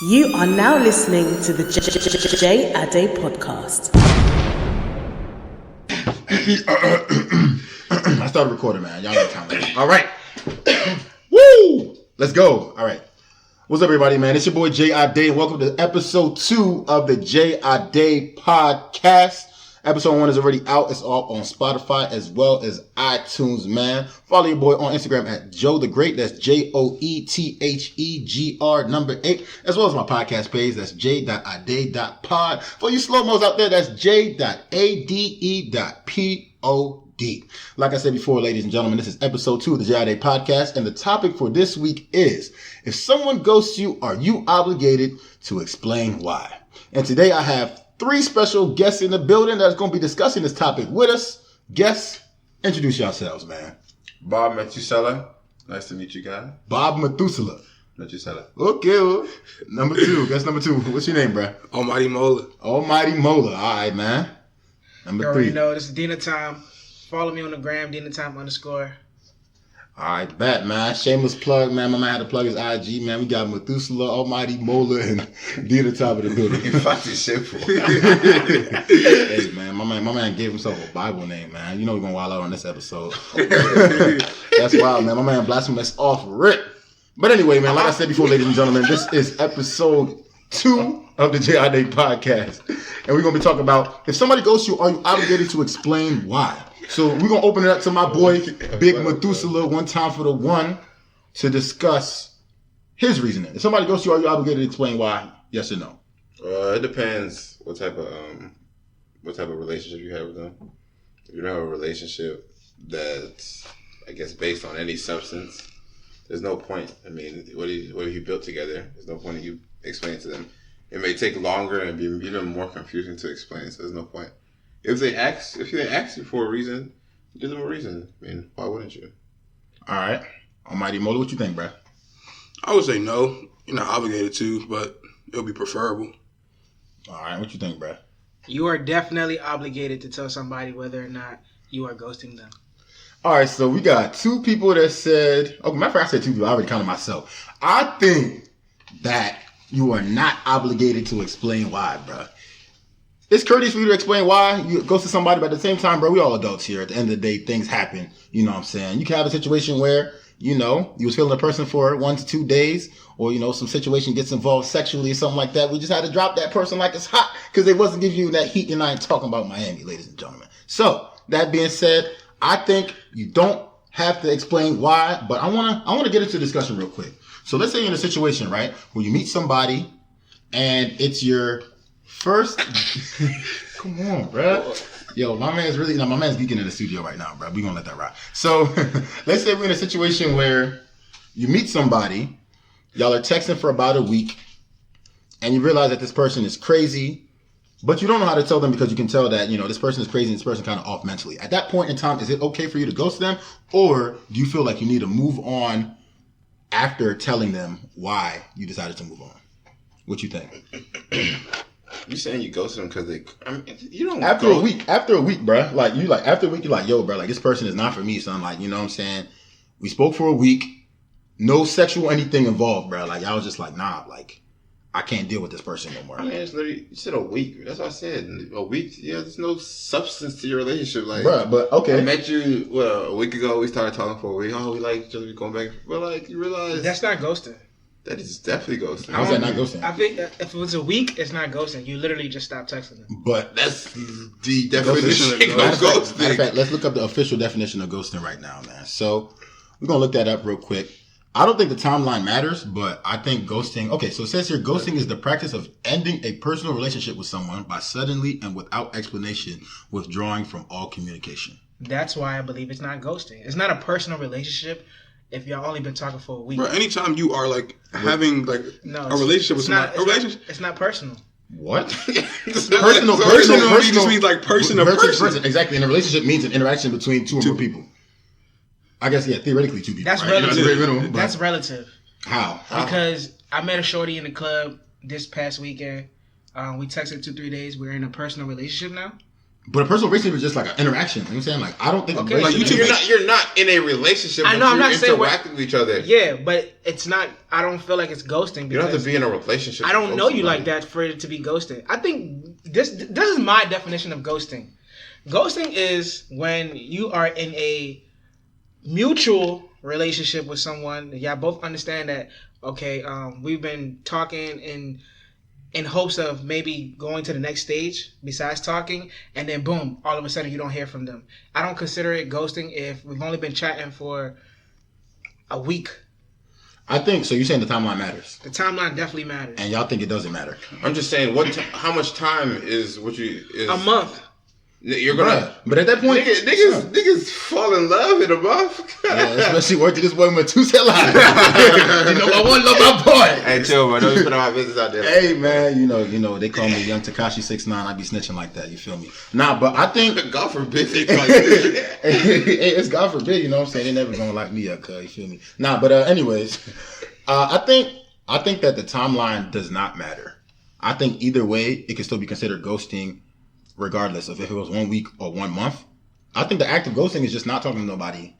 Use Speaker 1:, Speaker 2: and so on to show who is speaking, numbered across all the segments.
Speaker 1: You are now listening to the J Ade podcast.
Speaker 2: I started recording, man. Y'all know time. All right. Woo! Let's go. All right. What's up, everybody, man? It's your boy J Ade, and welcome to episode 2 of the J Ade podcast. Episode 1 is already out. It's all on Spotify as well as iTunes, man. Follow your boy on Instagram at Joe the Great. That's JOETHEGR8, as well as my podcast page. That's j.ade.pod. For you slow-mos out there, that's j.ade.pod. Like I said before, ladies and gentlemen, this is episode 2 of the J Ade podcast, and the topic for this week is, if someone ghosts you, are you obligated to explain why? And today I have 3 special guests in the building that's going to be discussing this topic with us. Guests, introduce yourselves, man.
Speaker 3: Bob Methuselah. Nice to meet you guys.
Speaker 2: Bob Methuselah.
Speaker 3: Methuselah.
Speaker 2: Okay, well, number 2. Guess number 2. What's your name, bro?
Speaker 4: AlmightyMola.
Speaker 2: AlmightyMola. All right, man. Number 3.
Speaker 5: You know, this is DinaTime. Follow me on the gram, DinaTime_.
Speaker 2: All right, bet, man. Shameless plug, man. My man had to plug his IG, man. We got Methuselah, AlmightyMola, and DinaTime in the building.
Speaker 3: In fact, it's simple.
Speaker 2: Hey, man, my man gave himself a Bible name, man. You know we're going to wild out on this episode. That's wild, man. My man blasphemous off rip. But anyway, man, like I said before, ladies and gentlemen, this is episode 2 of the J Ade podcast. And we're going to be talking about, if somebody goes to you, are you obligated to explain why? So we're going to open it up to my boy, Big Methuselah, one time for the one, to discuss his reasoning. If somebody goes to you, are you obligated to explain why? Yes or no?
Speaker 3: It depends what type of relationship you have with them. If you don't have a relationship that's, I guess, based on any substance, there's no point. I mean, what have you built together? There's no point in you explaining to them. It may take longer and be even more confusing to explain, so there's no point. If they ask you for a reason, give them a reason. I mean, why wouldn't you?
Speaker 2: All right. AlmightyMola, what you think, bro?
Speaker 4: I would say no. You're not obligated to, but it would be preferable.
Speaker 2: All right. What you think, bro?
Speaker 5: You are definitely obligated to tell somebody whether or not you are ghosting them.
Speaker 2: All right. So we got 2 people that said, oh, matter of fact, I said 2 people. I already counted myself. I think that you are not obligated to explain why, bro. It's courteous for you to explain why you go to somebody, but at the same time, bro, we all adults here. At the end of the day, things happen. You know what I'm saying? You can have a situation where, you know, you was feeling a person for 1 to 2 days, or, you know, some situation gets involved sexually or something like that. We just had to drop that person like it's hot because they wasn't giving you that heat, and I ain't talking about Miami, ladies and gentlemen. So, that being said, I think you don't have to explain why, but I want to get into the discussion real quick. So, let's say you're in a situation, right, where you meet somebody and it's your first, come on, bro. Yo, my man's geeking in the studio right now, bro. We gonna let that ride. So, let's say we're in a situation where you meet somebody, y'all are texting for about a week, and you realize that this person is crazy, but you don't know how to tell them because you can tell that, you know, this person is crazy and this person kind of off mentally. At that point in time, is it okay for you to ghost them, or do you feel like you need to move on after telling them why you decided to move on? What you think?
Speaker 3: You saying you ghosted them because they? I mean, you don't.
Speaker 2: After a week, after a week, bro. After a week, you're like, yo, bro, like this person is not for me. So I'm like, you know what I'm saying? We spoke for a week, no sexual anything involved, bro. Like I was just like, nah, like I can't deal with this person no more.
Speaker 3: I mean, it's literally, you said a week. That's what I said. A week. Yeah, there's no substance to your relationship, like,
Speaker 2: bro. But okay,
Speaker 3: I met you a week ago. We started talking for a week. Oh, we like each other. We going back, but like you realize
Speaker 5: That's not ghosting.
Speaker 3: that is definitely ghosting.
Speaker 2: how's that not ghosting?
Speaker 5: I think if it was a week, it's not ghosting. You literally just stop texting them.
Speaker 2: But
Speaker 3: That's the definition of
Speaker 2: matter of
Speaker 3: ghosting.
Speaker 2: fact, let's look up the official definition of ghosting right now, man. So we're gonna look that up real quick. I don't think the timeline matters, but I think ghosting. Okay, so it says here, ghosting is the practice of ending a personal relationship with someone by suddenly and without explanation withdrawing from all communication.
Speaker 5: That's why I believe it's not ghosting. It's not a personal relationship if y'all only been talking for a week.
Speaker 4: Bro, anytime you are like having like
Speaker 5: No,
Speaker 4: a relationship with somebody,
Speaker 5: It's not personal.
Speaker 2: What?
Speaker 4: personal just means like person to person.
Speaker 2: Exactly. And a relationship means an interaction between 2 or more people. I guess, yeah, theoretically 2 people.
Speaker 5: That's
Speaker 2: right?
Speaker 5: relative. That's relative.
Speaker 2: How?
Speaker 5: Because I met a shorty in the club this past weekend. We texted 2-3 days. We're in a personal relationship now.
Speaker 2: But a personal relationship is just like an interaction. You know what I'm saying? Like, I don't think
Speaker 5: Okay,
Speaker 2: a
Speaker 3: Like
Speaker 2: relationship
Speaker 3: you're not in a relationship.
Speaker 5: I know, I'm not saying
Speaker 3: interacting with each other.
Speaker 5: Yeah, but it's not. I don't feel like it's ghosting.
Speaker 3: You don't have to
Speaker 5: Because
Speaker 3: be in a relationship.
Speaker 5: I don't
Speaker 3: to
Speaker 5: know
Speaker 3: ghost
Speaker 5: you like
Speaker 3: somebody.
Speaker 5: that for it to be ghosting. I think this is my definition of ghosting. Ghosting is when you are in a mutual relationship with someone. Y'all both understand that. Okay, we've been talking in hopes of maybe going to the next stage besides talking, and then boom, all of a sudden you don't hear from them. I don't consider it ghosting if we've only been chatting for a week.
Speaker 2: I think so. You're saying the timeline matters,
Speaker 5: The timeline definitely matters.
Speaker 2: and y'all think it doesn't matter.
Speaker 3: I'm just saying, how much time is what you is
Speaker 5: A month.
Speaker 3: You're gonna.
Speaker 2: Bruh, but at that point,
Speaker 3: Niggas fall in love in a month.
Speaker 2: yeah, especially working this boy Methuselah. You know, I want to love my boy.
Speaker 3: Hey, chill, bro. Don't you put my business out there.
Speaker 2: Hey man, you know they call me Young Tekashi 6ix9ine. I be snitching like that. You feel me? Nah, but I think
Speaker 3: God forbid they call you.
Speaker 2: hey, it's God forbid. You know what I'm saying? They never gonna lock me up, cuz you feel me? Nah, but anyways, I think that the timeline does not matter. I think either way, it can still be considered ghosting, regardless of if it was 1 week or 1 month. I think the act of ghosting is just not talking to nobody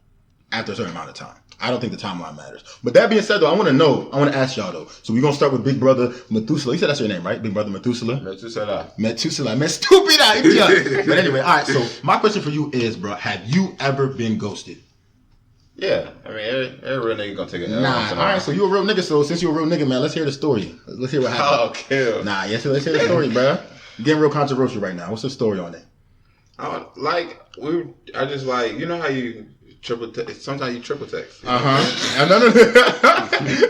Speaker 2: after a certain amount of time. I don't think the timeline matters. But that being said, though, I want to ask y'all, though. So we're going to start with Big Brother Methuselah. You said that's your name, right? Big Brother Methuselah? Methuselah. Man, stupid idea. But anyway, all right. So my question for you is, bro, have you ever been ghosted?
Speaker 3: Yeah, I mean, every real nigga gonna take it.
Speaker 2: Nah, all right. So you a real nigga. So since you a real nigga, man, let's hear the story. Let's hear what happened.
Speaker 3: Oh, kill.
Speaker 2: Nah, yes, let's hear the story, bro. Getting real controversial right now. What's the story on it?
Speaker 3: I just like, you know how you triple text. Sometimes you triple text.
Speaker 2: No.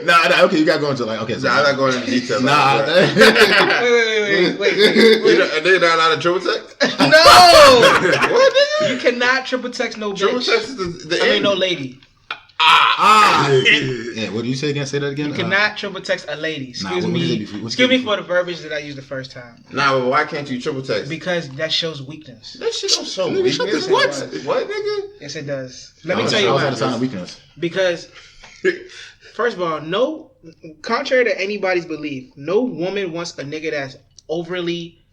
Speaker 2: Nah, okay, you got to go into like, okay. So,
Speaker 3: I'm not going into detail.
Speaker 2: Nah.
Speaker 5: Wait.
Speaker 3: A nigga not allowed to triple text?
Speaker 5: No!
Speaker 3: What, nigga?
Speaker 5: You cannot triple text no bitch.
Speaker 3: Triple text is the
Speaker 5: I mean,
Speaker 3: end.
Speaker 5: no lady.
Speaker 2: Yeah, what do you say again? Say that again.
Speaker 5: You cannot triple text a lady. Excuse
Speaker 2: what
Speaker 5: me.
Speaker 2: did it before?
Speaker 5: Excuse me for the verbiage that I used the first time.
Speaker 3: Nah, but why can't you triple text?
Speaker 5: Because that shows weakness.
Speaker 3: That shit don't show
Speaker 2: Nigga, shut
Speaker 3: weakness.
Speaker 2: the- what?
Speaker 3: What, nigga?
Speaker 5: Yes, it does. Let me tell you
Speaker 2: How's that a
Speaker 5: why.
Speaker 2: sign of weakness?
Speaker 5: Because, first of all, contrary to anybody's belief, no woman wants a nigga that's overly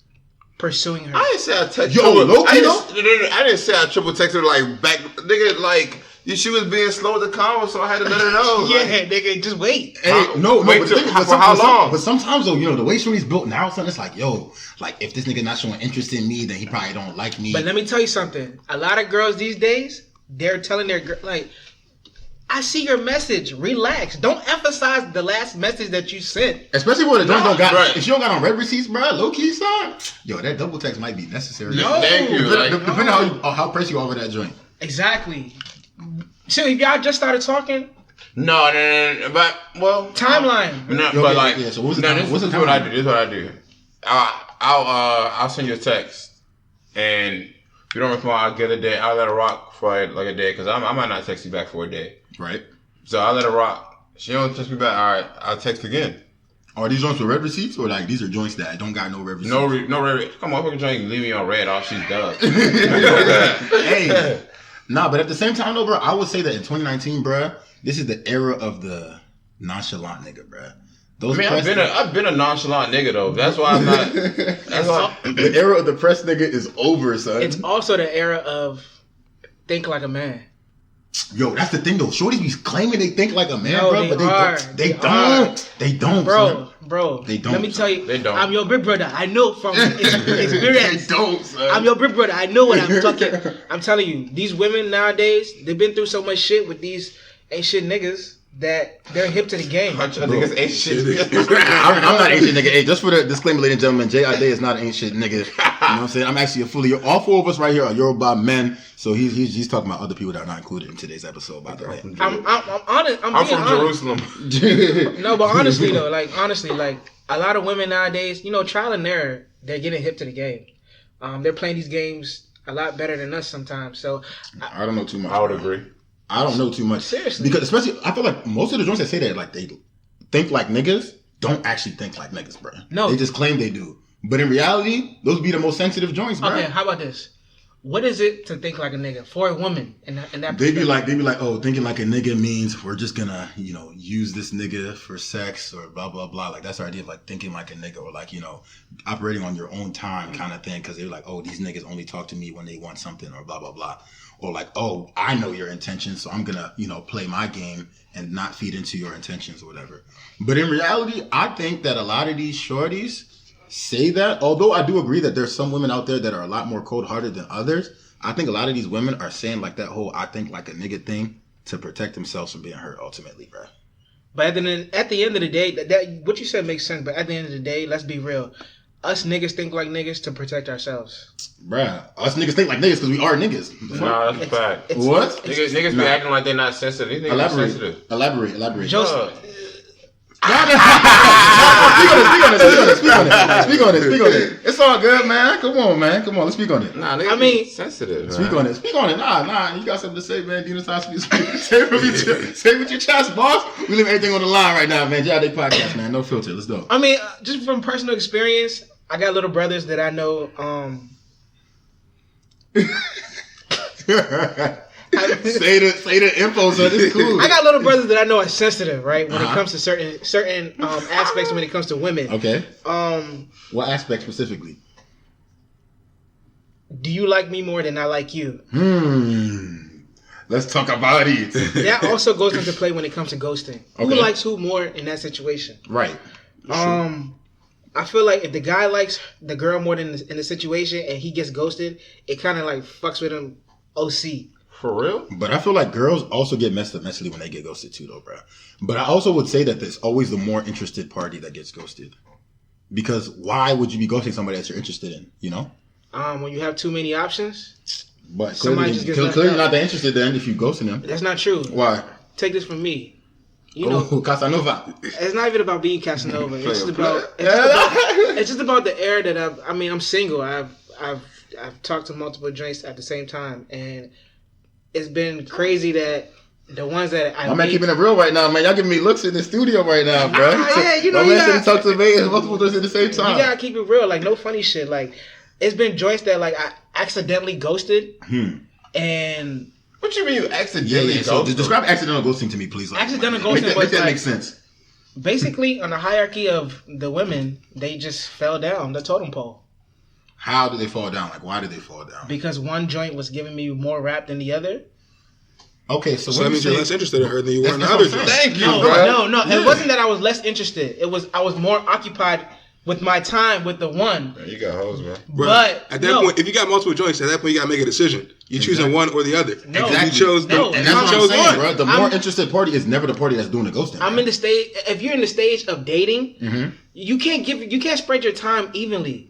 Speaker 5: pursuing her.
Speaker 3: I didn't say I text
Speaker 2: Yo,
Speaker 3: her.
Speaker 2: low-key,
Speaker 3: I didn't say I triple text her like back. Nigga, like, she was being slow with the convo, so I had to let her know.
Speaker 5: Yeah,
Speaker 3: like,
Speaker 5: nigga, just wait.
Speaker 2: Hey, no,
Speaker 3: Wait
Speaker 2: but
Speaker 3: till-
Speaker 2: the thing- but
Speaker 3: for how long?
Speaker 2: But sometimes though, the way Shorty's built now, son, it's like, yo, like if this nigga not showing interest in me, then he probably don't like me.
Speaker 5: But let me tell you something. A lot of girls these days, they're telling their girl, like, I see your message. Relax. Don't emphasize the last message that you sent.
Speaker 2: Especially when the joint don't got,
Speaker 3: right.
Speaker 2: if you don't got on red receipts, bro, low key, son, yo, that double text might be necessary.
Speaker 5: No.
Speaker 3: Thank you.
Speaker 2: Depending on how pressed you are over that joint.
Speaker 5: Exactly. So if y'all just started talking,
Speaker 3: No, but well,
Speaker 5: timeline.
Speaker 3: No,
Speaker 2: Yo,
Speaker 3: but
Speaker 2: yeah,
Speaker 3: like,
Speaker 2: yeah, so what's the
Speaker 3: no,
Speaker 2: time-
Speaker 3: this
Speaker 2: what's
Speaker 3: is
Speaker 2: the
Speaker 3: what I
Speaker 2: timeline?
Speaker 3: do. This is what I do. I'll send you a text, and if you don't respond, I'll get a day. I'll let it rock for like a day, because I might not text you back for a day.
Speaker 2: Right.
Speaker 3: So I'll let it rock. She don't text me back. All right, I'll text again.
Speaker 2: Are these joints with red receipts or like these are joints that don't got no red receipts?
Speaker 3: No red. Come on, fucking drink. Leave me on red. All she's done.
Speaker 2: Hey, nah, but at the same time though, bro, I would say that in 2019, bro, this is the era of the nonchalant nigga, bro. Those
Speaker 3: I mean, I've been a nonchalant nigga though. That's why I'm not. That's why.
Speaker 2: The era of the press nigga is over, son.
Speaker 5: It's also the era of think like a man.
Speaker 2: Yo, that's the thing though. Shorties be claiming they think like a man,
Speaker 5: No,
Speaker 2: bro,
Speaker 5: they
Speaker 2: but they
Speaker 5: are.
Speaker 2: don't. They
Speaker 5: They
Speaker 2: don't. They don't, son.
Speaker 5: Bro.
Speaker 2: They don't,
Speaker 5: Let me tell you.
Speaker 3: They don't.
Speaker 5: I'm your big brother. I know from experience.
Speaker 2: They don't, son.
Speaker 5: I'm your big brother. I know what I'm talking. I'm telling you, these women nowadays, they've been through so much shit with these ain't shit niggas that they're hip to the game.
Speaker 3: I think it's ain't shit.
Speaker 2: I'm not an ancient nigga. Hey, just for the disclaimer, ladies and gentlemen, Jay Ade is not an ancient nigga. You know what I'm saying? I'm actually a fully. All four of us right here are Yoruba men. So he's talking about other people that are not included in today's episode. By the way,
Speaker 5: I'm honest.
Speaker 3: I'm
Speaker 5: being
Speaker 3: from
Speaker 5: honest.
Speaker 3: Jerusalem.
Speaker 5: No, but honestly though, like a lot of women nowadays, trial and error, they're getting hip to the game. They're playing these games a lot better than us sometimes. So
Speaker 2: I don't know too much.
Speaker 3: I would agree.
Speaker 2: I don't know too much.
Speaker 5: Seriously.
Speaker 2: Because especially, I feel like most of the joints that say that, like, they think like niggas, don't actually think like niggas, bro.
Speaker 5: No.
Speaker 2: They just claim they do. But in reality, those be the most sensitive joints, bro.
Speaker 5: okay, how about this? what is it to think like a nigga for a woman? And that
Speaker 2: They be like, oh, thinking like a nigga means we're just gonna, use this nigga for sex or blah blah blah. Like that's our idea of like thinking like a nigga or like operating on your own time kind of thing. Because they're like, oh, these niggas only talk to me when they want something or blah blah blah. Or like, oh, I know your intentions, so I'm gonna play my game and not feed into your intentions or whatever. But in reality, I think that a lot of these shorties say that, although I do agree that there's some women out there that are a lot more cold-hearted than others. I think a lot of these women are saying like that whole I think like a nigga thing to protect themselves from being hurt ultimately, bro.
Speaker 5: But at the end of the day, that what you said makes sense. But at the end of the day, let's be real. Us niggas think like niggas to protect ourselves.
Speaker 2: Bruh, us niggas think like niggas because we are niggas.
Speaker 3: Nah, that's a fact.
Speaker 2: What?
Speaker 3: Niggas be acting like they're not sensitive. These niggas are sensitive.
Speaker 2: Elaborate.
Speaker 5: Joseph.
Speaker 2: Speak on it. It's all good, man. Come on, let's speak on it.
Speaker 3: Nah, niggas sensitive.
Speaker 2: Speak on it. Nah. You got something to say, man. DinaTime, say with your chest, boss. We leave everything on the line right now, man. J.I.D. podcast, man. No filter. Let's go.
Speaker 5: I mean, just from personal experience, I got little brothers that I know.
Speaker 2: Say the info, so this is cool.
Speaker 5: I got little brothers that I know are sensitive, right? When it comes to certain aspects when it comes to women.
Speaker 2: Okay. What aspect specifically?
Speaker 5: Do you like me more than I like you?
Speaker 2: Let's talk about it.
Speaker 5: That also goes into play when it comes to ghosting.
Speaker 2: Okay.
Speaker 5: Who likes who more in that situation?
Speaker 2: Right.
Speaker 5: I feel like if the guy likes the girl more than in the situation and he gets ghosted, it kind of like fucks with him. OC.
Speaker 3: For real?
Speaker 2: But I feel like girls also get messed up mentally when they get ghosted too, though, bro. But I also would say that there's always the more interested party that gets ghosted. Because why would you be ghosting somebody that you're interested in,
Speaker 5: When you have too many options,
Speaker 2: but
Speaker 5: somebody just gets left
Speaker 2: clearly
Speaker 5: out.
Speaker 2: not that interested then if you ghosting them.
Speaker 5: That's not true.
Speaker 2: Why?
Speaker 5: Take this from me.
Speaker 2: Casanova.
Speaker 5: It's not even about being Casanova. It's just about the air that I'm single. I've talked to multiple joints at the same time, and it's been crazy that the ones that
Speaker 2: I'm not keeping it real right now, man. Y'all giving me looks in the studio right now, bro.
Speaker 5: Yeah,
Speaker 2: my man said he talked to me and multiple joints at the same time.
Speaker 5: You gotta keep it real, like no funny shit. Like it's been joints that like I accidentally ghosted, and
Speaker 3: what you mean you accidentally ghosted?
Speaker 2: So describe accidental ghosting to me, please.
Speaker 5: Accidental ghosting was
Speaker 2: that
Speaker 5: like,
Speaker 2: make sense.
Speaker 5: Basically, on the hierarchy of the women, they just fell down the totem pole.
Speaker 2: How did they fall down? Like, why did they fall down?
Speaker 5: Because one joint was giving me more rap than the other.
Speaker 2: Okay, so
Speaker 4: that means you're less interested in her than you were in the other joint.
Speaker 3: Thank you,
Speaker 5: No.
Speaker 3: Yeah.
Speaker 5: It wasn't that I was less interested. I was more occupied with my time with the one.
Speaker 3: Man, you got hoes, man.
Speaker 5: But
Speaker 4: at that point, if you got multiple joints, at that point you gotta make a decision. You're choosing one or the other.
Speaker 5: No,
Speaker 2: exactly.
Speaker 4: You chose
Speaker 2: and that's what I'm saying, bro. The more interested party is never the party that's doing the ghosting.
Speaker 5: I'm in the stage. If you're in the stage of dating, you can't spread your time evenly.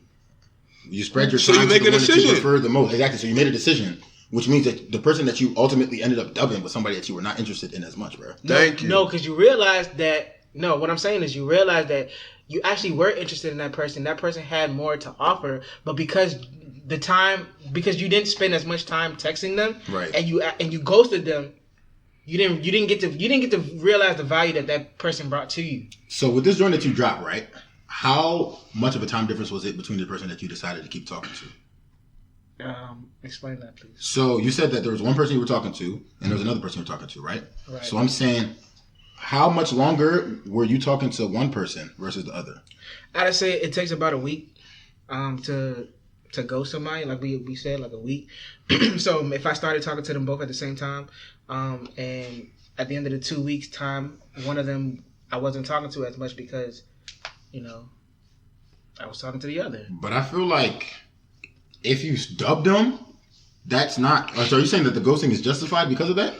Speaker 2: You spread your
Speaker 4: so
Speaker 2: time
Speaker 4: you make
Speaker 2: to
Speaker 4: a
Speaker 2: the one that
Speaker 4: decision.
Speaker 2: you prefer the most. Exactly. So you made a decision, which means that the person that you ultimately ended up dubbing was somebody that you were not interested in as much, bro.
Speaker 3: Thank you.
Speaker 5: No, because you realize that. No, what I'm saying is you realize that you actually were interested in that person. That person had more to offer, but because you didn't spend as much time texting them,
Speaker 2: right?
Speaker 5: And you ghosted them. You didn't get to realize the value that person brought to you.
Speaker 2: So with this joint that you dropped, right? How much of a time difference was it between the person that you decided to keep talking to?
Speaker 5: Explain that, please.
Speaker 2: So you said that there was one person you were talking to, and there was another person you were talking to, right?
Speaker 5: Right.
Speaker 2: So I'm saying, how much longer were you talking to one person versus the other?
Speaker 5: I'd say it takes about a week to ghost somebody. Like we said, like a week. So if I started talking to them both at the same time, and at the end of the 2 weeks time, one of them I wasn't talking to as much because, I was talking to the other.
Speaker 2: But I feel like if you dubbed them, that's not... So are you saying that the ghosting is justified because of that?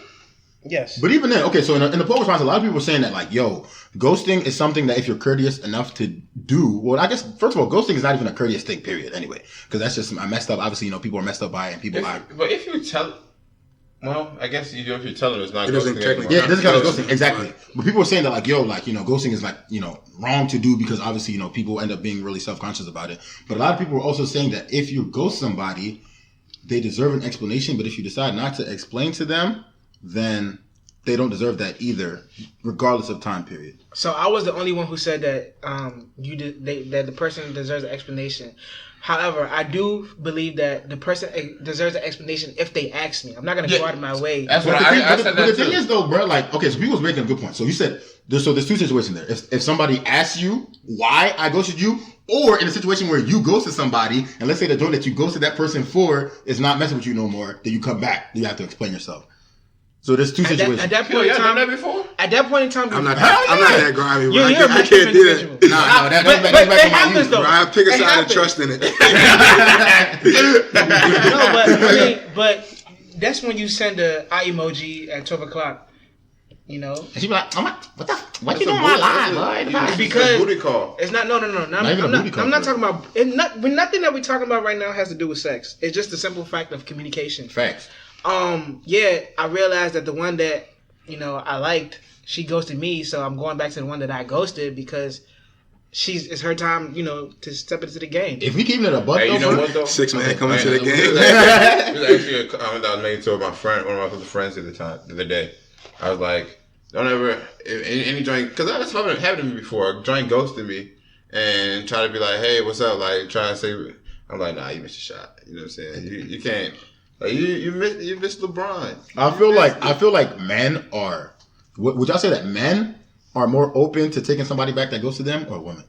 Speaker 5: Yes.
Speaker 2: But even then, okay, so in the poll response, a lot of people are saying that, like, yo, ghosting is something that if you're courteous enough to do... Well, I guess, first of all, ghosting is not even a courteous thing, period, anyway. Because that's just... I messed up. Obviously, people are messed up by it, and people...
Speaker 3: But if you tell... Well, I guess you do if you're telling them it's not
Speaker 4: it doesn't
Speaker 3: ghosting.
Speaker 4: technically.
Speaker 2: Yeah, it doesn't count as ghosting. Exactly. But people are saying that, like, yo, like, ghosting is, like, wrong to do because obviously, people end up being really self-conscious about it. But a lot of people are also saying that if you ghost somebody, they deserve an explanation. But if you decide not to explain to them, then they don't deserve that either, regardless of time period.
Speaker 5: So I was the only one who said that that the person deserves an explanation. However, I do believe that the person deserves an explanation if they ask me. I'm not going to go out of my way.
Speaker 3: That's what
Speaker 2: I
Speaker 3: said.
Speaker 2: But
Speaker 3: That
Speaker 2: the
Speaker 3: too.
Speaker 2: thing is, though, bro, like, okay, so people was making a good point. So you said, there's two situations there. If somebody asks you why I ghosted you, or in a situation where you ghosted somebody, and let's say the joint that you ghosted that person for is not messing with you no more, then you come back, you have to explain yourself. So there's two situations.
Speaker 5: At that point in time,
Speaker 3: done that before?
Speaker 5: At that point in time,
Speaker 4: I'm not that grimy, bro.
Speaker 5: You're a
Speaker 4: I can't do that.
Speaker 5: individual.
Speaker 2: No, that's
Speaker 5: but
Speaker 2: back
Speaker 5: it
Speaker 2: to my
Speaker 5: happens
Speaker 2: youth.
Speaker 5: though.
Speaker 4: Bro, I pick a
Speaker 5: It
Speaker 4: side and
Speaker 5: happens.
Speaker 4: trust in it.
Speaker 5: No, but I mean, but that's when you send a eye emoji at 12 o'clock. You know,
Speaker 2: And she be like, what you
Speaker 3: That's
Speaker 2: doing
Speaker 3: a
Speaker 2: on my
Speaker 3: booty-
Speaker 2: line,
Speaker 3: that's
Speaker 2: boy?
Speaker 3: a
Speaker 5: because-
Speaker 3: booty call.
Speaker 5: it's not. No. I'm not talking about. Nothing that we're talking about right now has to do with sex. It's just the simple fact of communication.
Speaker 2: Facts.
Speaker 5: Yeah, I realized that the one that I liked, she ghosted me, so I'm going back to the one that I ghosted because it's her time, to step into the game.
Speaker 2: If we keep it a buck,
Speaker 3: Hey, you know what though?
Speaker 4: 6 man coming to the
Speaker 3: It
Speaker 4: game.
Speaker 3: was actually a comment I was making to my friend, one of my friends the other day. I was like, don't ever any joint, because that's happened to me before. A joint ghosted me and try to be like, hey, what's up? Like trying to say, I'm like, nah, you missed your shot. You know what I'm saying? You can't. Like you missed LeBron.
Speaker 2: I feel like men are. Would y'all say that men are more open to taking somebody back that goes to them, or women?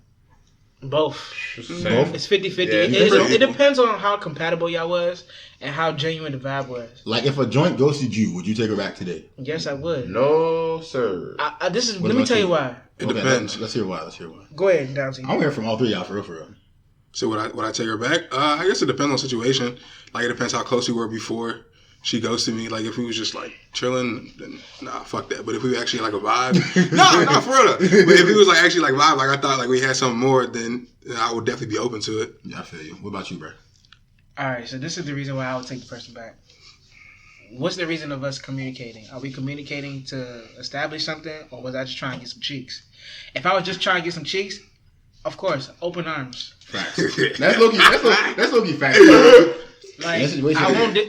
Speaker 5: Both.
Speaker 2: Both?
Speaker 5: It's 50-50.
Speaker 3: Yeah,
Speaker 5: It depends on how compatible y'all was and how genuine the vibe was.
Speaker 2: Like if a joint ghosted you, would you take her back today?
Speaker 5: Yes, I would.
Speaker 3: No, sir.
Speaker 5: Let
Speaker 2: What
Speaker 5: me
Speaker 2: about
Speaker 5: tell
Speaker 2: you?
Speaker 5: you why.
Speaker 4: It depends.
Speaker 2: Let's hear why.
Speaker 5: Go ahead, Downsy.
Speaker 2: I want to hear from all three of y'all for real.
Speaker 4: So would I take her back? I guess it depends on the situation. Like it depends how close we were before she ghosted me. Like if we was just like chilling, then nah, fuck that. But if we actually like a vibe, no, for real. But if we was like actually like vibe, like I thought like we had something more, then I would definitely be open to it.
Speaker 2: Yeah, I feel you. What about you, bro?
Speaker 5: All right, so this is the reason why I would take the person back. What's the reason of us communicating? Are we communicating to establish something, or was I just trying to get some cheeks? If I was just trying to get some cheeks, of course, open arms.
Speaker 2: Facts. That's low-key. That's low-key facts.
Speaker 5: Like
Speaker 2: That's the way she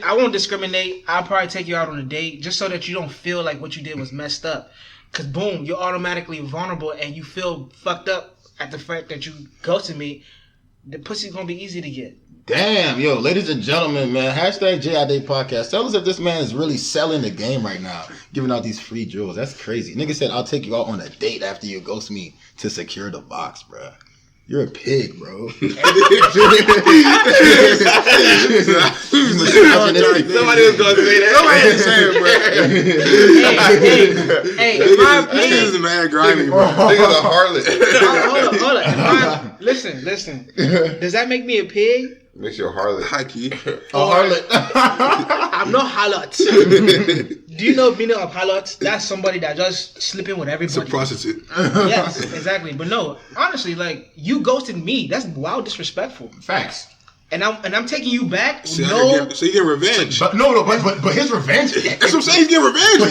Speaker 5: I won't discriminate. I'll probably take you out on a date just so that you don't feel like what you did was messed up. Cause boom, you're automatically vulnerable and you feel fucked up at the fact that you ghosted me. The pussy's gonna be easy to get.
Speaker 2: Damn, yo, ladies and gentlemen, man, hashtag JID podcast. Tell us if this man is really selling the game right now, giving out these free jewels. That's crazy. Nigga said, I'll take you out on a date after you ghost me to secure the box, bruh. You're a pig, bro.
Speaker 3: Somebody was going to say that.
Speaker 5: Hey, in my
Speaker 4: This
Speaker 5: opinion,
Speaker 4: is mad grimy, bro.
Speaker 3: Nigga's a harlot.
Speaker 5: hold on. Listen. Does that make me a pig?
Speaker 3: Makes you a harlot.
Speaker 4: High key.
Speaker 2: A harlot.
Speaker 5: I'm not harlot. Do you know the meaning of harlot? That's somebody that just sleeping with
Speaker 4: It's
Speaker 5: everybody.
Speaker 4: a prostitute.
Speaker 5: Yes, exactly. But no, honestly, like you ghosted me. That's wild disrespectful.
Speaker 2: Facts.
Speaker 5: And I'm taking you back.
Speaker 4: So
Speaker 5: No,
Speaker 4: you get revenge.
Speaker 2: But but his revenge.
Speaker 4: That's what I'm saying. He's getting revenge, bro.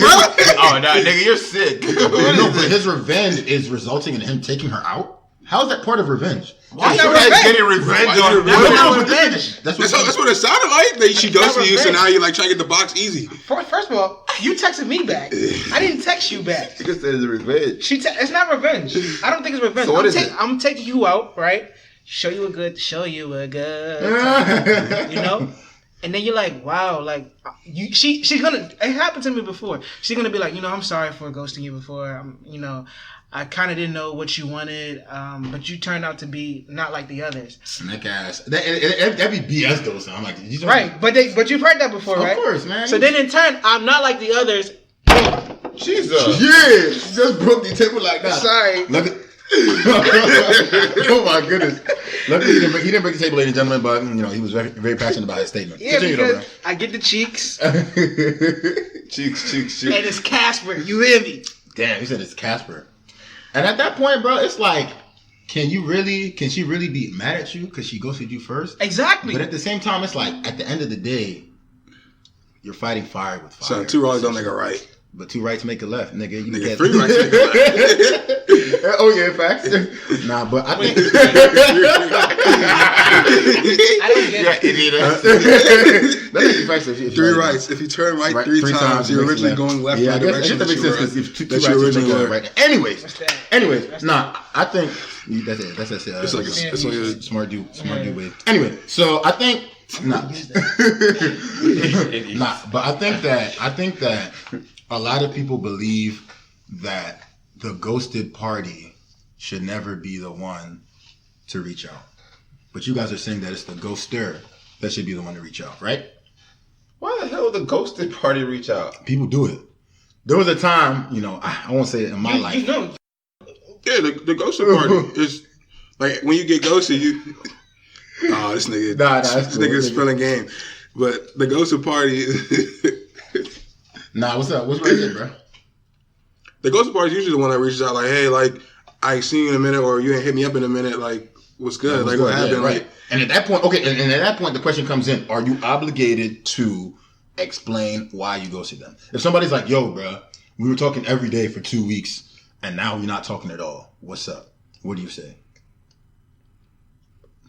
Speaker 3: Oh, nah, nigga, you're sick.
Speaker 2: But his revenge is resulting in him taking her out. How is that part of revenge?
Speaker 3: Why
Speaker 5: That's
Speaker 3: you
Speaker 5: not
Speaker 3: guys
Speaker 5: revenge.
Speaker 3: getting revenge
Speaker 4: Why
Speaker 3: on
Speaker 4: you
Speaker 5: That's
Speaker 4: revenge?
Speaker 5: not
Speaker 2: but this
Speaker 5: revenge.
Speaker 2: is- That's
Speaker 4: That's what it sounded like. That she ghosted you, so
Speaker 5: revenge.
Speaker 4: now you're like trying to get the box easy.
Speaker 5: First of all, you texted me back. I didn't text you back.
Speaker 3: Nigga said it's revenge.
Speaker 5: It's not revenge. I don't think it's revenge.
Speaker 3: So what is it?
Speaker 5: I'm taking you out, right? Show you a good. And then you're like, wow, like she's gonna. It happened to me before. She's gonna be like, I'm sorry for ghosting you before. I kind of didn't know what you wanted, but you turned out to be not like the others.
Speaker 2: Sneak ass. That'd be BS though. So I'm like,
Speaker 5: Right, but you've heard that before, right?
Speaker 2: Of course, man.
Speaker 5: So then in turn, I'm not like the others.
Speaker 3: Jesus.
Speaker 2: Yeah, she just broke the table like that.
Speaker 5: Sorry.
Speaker 2: Look at. Oh my goodness! Luckily, he didn't break the table, ladies and gentlemen. But he was very, very passionate about his statement.
Speaker 5: Yeah,
Speaker 2: Continue,
Speaker 5: because I get the cheeks,
Speaker 3: Cheeks.
Speaker 5: and it's Casper. You hear me?
Speaker 2: Damn, he said it's Casper. And at that point, bro, it's like, can she really be mad at you because she ghosted you first?
Speaker 5: Exactly.
Speaker 2: But at the same time, it's like, at the end of the day, you're fighting fire with fire.
Speaker 4: So 2 wrongs don't make a right.
Speaker 2: But 2 rights make a left, nigga. You
Speaker 4: Nigga,
Speaker 2: get
Speaker 4: 3 rights make a right.
Speaker 2: Oh yeah, facts. Nah, but I think
Speaker 5: I don't get it.
Speaker 2: that's actually facts. If
Speaker 4: Three rights. If you turn right three times, you're originally going left in the direction
Speaker 2: that makes sense because if two rights,
Speaker 4: originally
Speaker 2: you right. Anyways,
Speaker 5: That's
Speaker 2: nah, I think that's it. That's it.
Speaker 4: It's like a
Speaker 2: Smart dude way. Anyway, so I think nah, but I think that a lot of people believe that the ghosted party should never be the one to reach out. But you guys are saying that it's the ghoster that should be the one to reach out, right?
Speaker 3: Why the hell would the ghosted party reach out?
Speaker 2: People do it. There was a time, I won't say it in my life.
Speaker 5: know.
Speaker 4: Yeah, the ghosted party is like when you get ghosted, this nigga, this nigga is spilling game. But the ghosted party,
Speaker 2: what's up? What's right here, bro?
Speaker 4: The ghosted party is usually the one that reaches out like, hey, like I ain't seen you in a minute, or you ain't hit me up in a minute, like what's good, like what happened,
Speaker 2: right.
Speaker 4: like.
Speaker 2: And at that point, and at that point, the question comes in: are you obligated to explain why you ghosted them? If somebody's like, "Yo, bro, we were talking every day for 2 weeks, and now we're not talking at all. What's up?" What do you say?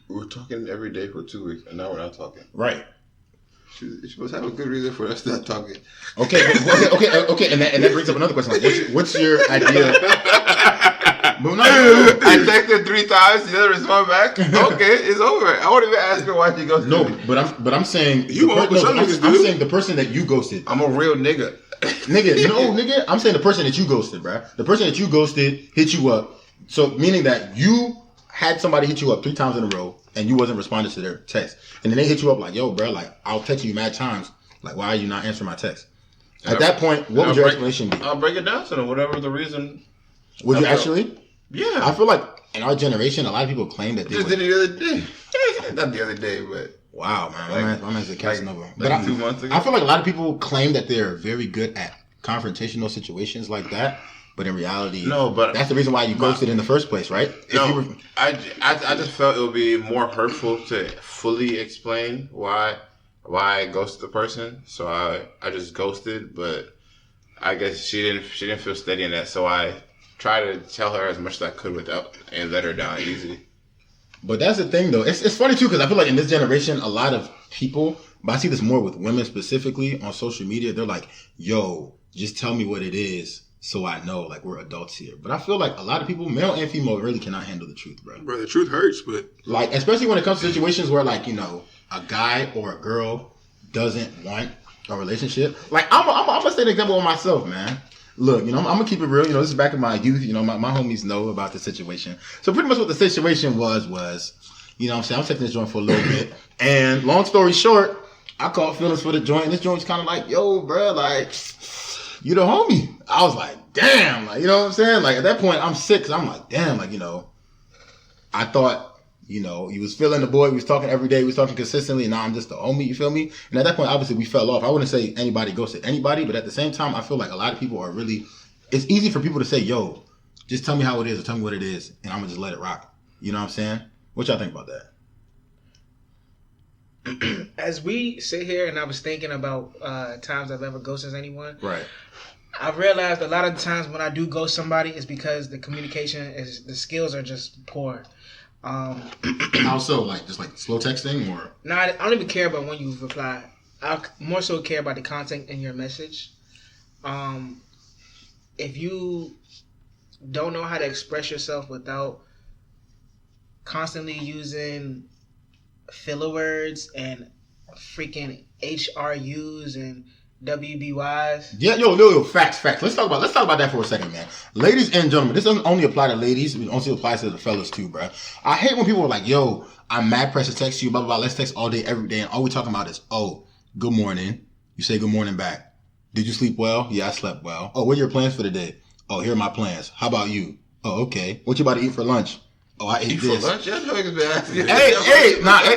Speaker 3: We're talking every day for 2 weeks, and now we're not talking.
Speaker 2: Right.
Speaker 3: You're supposed to have a good reason for us not talking.
Speaker 2: Okay, and that brings up another question. Like, what's your idea? But no.
Speaker 3: I texted 3 times. You didn't respond back. Okay, it's over. I won't even ask her why she ghosted.
Speaker 2: No,
Speaker 3: me.
Speaker 2: but I'm saying I'm saying the person that you ghosted.
Speaker 3: I'm a real nigga.
Speaker 2: Nigga. I'm saying the person that you ghosted, bro. The person that you ghosted hit you up. So meaning that you had somebody hit you up 3 times in a row and you wasn't responding to their text, and then they hit you up like, "Yo, bro, like I'll text you mad times. Like, why are you not answering my text?" At that point, what would your explanation be?
Speaker 3: I'll break it down to them. Whatever the reason.
Speaker 2: Would you actually?
Speaker 3: Yeah.
Speaker 2: I feel like in our generation, a lot of people claim that they
Speaker 3: just did it the other day. Not the other day, but
Speaker 2: wow, man, my man's a Casanova. But
Speaker 3: 2 months ago.
Speaker 2: I feel like a lot of people claim that they're very good at confrontational situations like that. But in reality, that's the reason why you ghosted in the first place, right?
Speaker 3: I just felt it would be more hurtful to fully explain why I ghosted the person. So I just ghosted, but I guess she didn't feel steady in that. So I tried to tell her as much as I could and let her down easy.
Speaker 2: But that's the thing, though. It's funny too because I feel like in this generation, a lot of people, but I see this more with women specifically on social media. They're like, "Yo, just tell me what it is." So I know, like, we're adults here. But I feel like a lot of people, male and female, really cannot handle the truth, bro.
Speaker 4: Bro, the truth hurts, but...
Speaker 2: Like, especially when it comes to situations where, like, a guy or a girl doesn't want a relationship. Like, I'm going to say an example of myself, man. Look, I'm going to keep it real. This is back in my youth. My homies know about the situation. So pretty much what the situation was, I'm saying, I was taking this joint for a little bit. And long story short, I caught feelings for the joint. And this joint was kind of like, "Yo, bro, like... you the homie." I was like, damn, like, you know what I'm saying? Like, at that point, I'm sick, 'cause I'm like, damn, like, I thought, he was feeling the boy, we was talking every day, we was talking consistently, and now I'm just the homie, you feel me? And at that point, obviously, we fell off. I wouldn't say anybody ghosted anybody, but at the same time, I feel like a lot of people are really, it's easy for people to say, "Yo, just tell me how it is, or tell me what it is, and I'm gonna just let it rock." You know what I'm saying? What y'all think about that?
Speaker 5: As we sit here and I was thinking about times I've ever ghosted anyone,
Speaker 2: Right.
Speaker 5: I've realized a lot of the times when I do ghost somebody is because the the skills are just poor.
Speaker 2: How so? Like, just like slow texting, or?
Speaker 5: No, I don't even care about when you reply. I more so care about the content in your message. If you don't know how to express yourself without constantly using filler words and freaking HRUs and WBYs.
Speaker 2: Yeah, yo, facts. Let's talk about that for a second, man. Ladies and gentlemen, this doesn't only apply to ladies, it also applies to the fellas too, bro. I hate when people are like, "Yo, I'm mad pressed to text you, blah, blah, blah. Let's text all day, every day." And all we talking about is, "Oh, good morning." You say good morning back. "Did you sleep well?" "Yeah, I slept well." "Oh, what are your plans for the day?" "Oh, here are my plans. How about you?" "Oh, okay. What you about to eat for lunch?" "Oh, I ate this."
Speaker 3: For lunch? Yeah,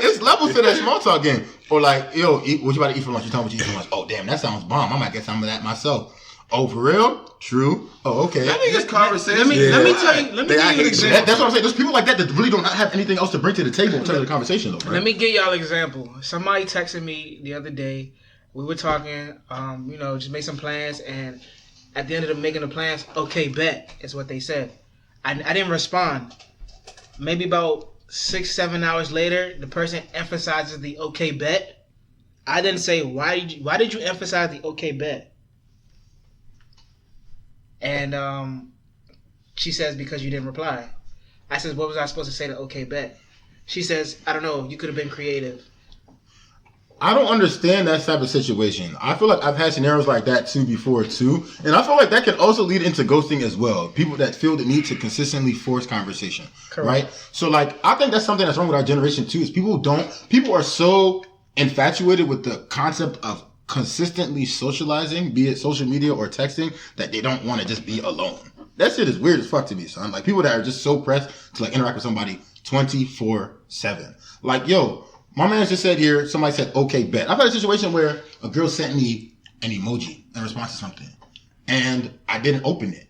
Speaker 2: It's levels to that small talk game. Or like, "Yo, what you about to eat for lunch?" "You tell me what you eat for lunch." "Oh, damn, that sounds bomb. I might get some of that myself." "Oh, for real?" "True." "Oh, okay."
Speaker 3: That nigga's conversation.
Speaker 5: Let me tell you an example.
Speaker 2: That's what I'm saying. There's people like that really don't have anything else to bring to the table in terms of the conversation, though, bro.
Speaker 5: Let me give y'all an example. Somebody texted me the other day. We were talking, just make some plans, and at the end of making the plans, "Okay, bet," is what they said. I didn't respond. Maybe about 6-7 hours later, the person emphasizes the okay bet. I didn't say why did you emphasize the okay bet? And she says because you didn't reply. I says what was I supposed to say to okay bet? She says I don't know. You could have been creative.
Speaker 2: I don't understand that type of situation. I feel like I've had scenarios like that too before too, and I feel like that can also lead into ghosting as well. People that feel the need to consistently force conversation,
Speaker 5: Correct.
Speaker 2: right? So like, I think that's something that's wrong with our generation too. Is people are so infatuated with the concept of consistently socializing, be it social media or texting, that they don't want to just be alone. That shit is weird as fuck to me, son. Like people that are just so pressed to like interact with somebody 24/7. Like, yo. My man just said here, somebody said, okay, bet. I've had a situation where a girl sent me an emoji in response to something. And I didn't open it.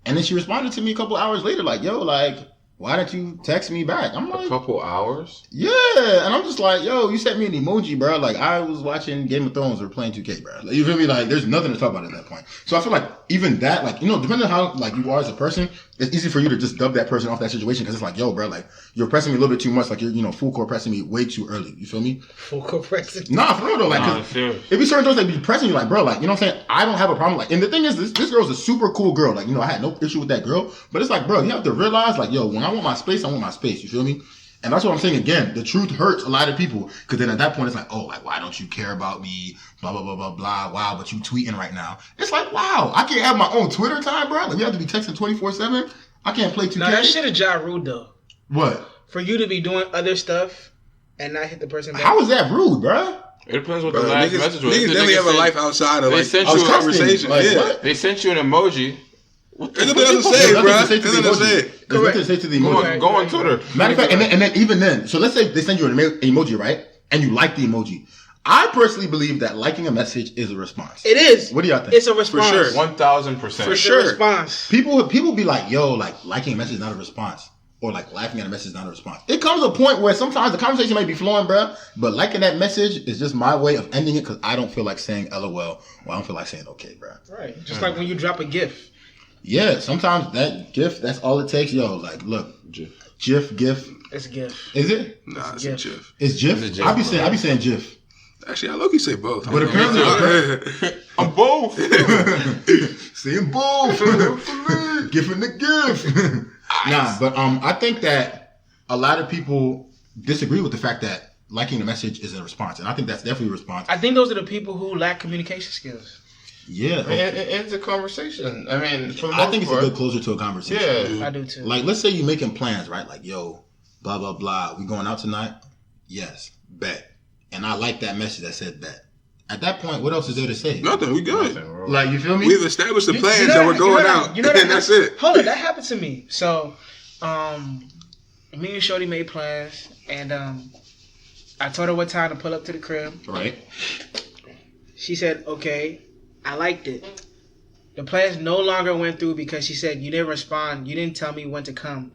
Speaker 2: And then she responded to me a couple hours later, like, yo, like, why didn't you text me back? I'm like,
Speaker 3: a couple hours?
Speaker 2: yeah. And I'm just like, yo, you sent me an emoji, bro. Like, I was watching Game of Thrones or playing 2K, bro. Like, you feel me? Like, there's nothing to talk about at that point. So I feel like even that, like, you know, depending on how, like, you are as a person, it's easy for you to just dub that person off that situation because it's like, yo, bro, like, you're pressing me a little bit too much. Like, you're, you know, full core pressing me way too early. You feel me?
Speaker 5: Full correction.
Speaker 2: Nah, for real though. Like, it be certain girls that be pressing you, like, bro, like, you know what I'm saying? I don't have a problem. Like, and the thing is, this girl's a super cool girl. Like, you know, I had no issue with that girl. But it's like, bro, you have to realize, like, yo, when I want my space, I want my space. You feel me? And that's what I'm saying again. The truth hurts a lot of people. Because then at that point, it's like, oh, like, why don't you care about me? Blah, blah, blah, blah, blah. Wow, but you tweeting right now. It's like, wow, I can't have my own Twitter time, bro. Like, you have to be texting 24/7. I can't play 2K.
Speaker 5: No, that shit is ja rude, though.
Speaker 2: What?
Speaker 5: For you to be doing other stuff and not hit the person back.
Speaker 2: How is that rude, bro?
Speaker 3: It depends what
Speaker 4: Bro,
Speaker 3: the last message was.
Speaker 4: Niggas definitely have a life outside of
Speaker 3: they
Speaker 4: like
Speaker 3: sent
Speaker 4: our
Speaker 3: you a
Speaker 4: conversation.
Speaker 2: Like,
Speaker 4: yeah.
Speaker 2: what?
Speaker 3: They sent you an emoji.
Speaker 4: There's nothing else to say,
Speaker 2: There's
Speaker 4: bro.
Speaker 2: nothing to say to
Speaker 4: There's
Speaker 2: the
Speaker 4: nothing to
Speaker 2: emoji.
Speaker 4: say.
Speaker 2: There's nothing to say to the emoji.
Speaker 3: Go on Twitter.
Speaker 2: Matter of fact, and then even then, so let's say they send you an emoji, right? And you like the emoji. I personally believe that liking a message is a response.
Speaker 5: It is.
Speaker 2: What do y'all think?
Speaker 5: It's a response.
Speaker 4: sure.
Speaker 3: 1000%.
Speaker 4: For
Speaker 5: It's a
Speaker 4: sure.
Speaker 5: response.
Speaker 2: People be like, yo, like liking a message is not a response. Or like laughing at a message is not a response. It comes to a point where sometimes the conversation might be flowing, bruh, but liking that message is just my way of ending it because I don't feel like saying LOL or I don't feel like saying okay, bruh.
Speaker 5: Right. Just like when you drop a GIF.
Speaker 2: Yeah, sometimes that GIF, that's all it takes. Yo, like, look, GIF, GIF.
Speaker 5: It's a GIF.
Speaker 2: Is it?
Speaker 4: Nah, it's a
Speaker 5: GIF.
Speaker 4: GIF.
Speaker 2: It's GIF?
Speaker 3: It's a GIF,
Speaker 2: I be saying GIF.
Speaker 4: Actually, I low-key say both.
Speaker 2: But apparently,
Speaker 3: I'm both.
Speaker 2: saying both. Gifting the gift. Nah, but I think that a lot of people disagree with the fact that liking the message is a response, and I think that's definitely a response.
Speaker 5: I think those are the people who lack communication skills.
Speaker 2: Yeah,
Speaker 3: It ends a conversation. I mean, for the
Speaker 2: I
Speaker 3: most
Speaker 2: think it's
Speaker 3: part.
Speaker 2: a good closure to a conversation.
Speaker 3: Yeah.
Speaker 5: I do too.
Speaker 2: Like, let's say you're making plans, right? Like, yo, blah blah blah. We going out tonight? Yes, bet. And I like that message that said bet. At that point, what else is there to say?
Speaker 4: Nothing. We good.
Speaker 2: Like, you feel me?
Speaker 4: We've established the
Speaker 5: You
Speaker 4: plans
Speaker 5: know
Speaker 4: that we're going
Speaker 5: that-
Speaker 4: out,
Speaker 5: you know that-
Speaker 4: and that's it.
Speaker 5: Hold on, that happened to me. So, me and Shorty made plans, and I told her what time to pull up to the crib.
Speaker 2: Right.
Speaker 5: She said, okay, I liked it. The plans no longer went through because she said, you didn't respond. You didn't tell me when to come.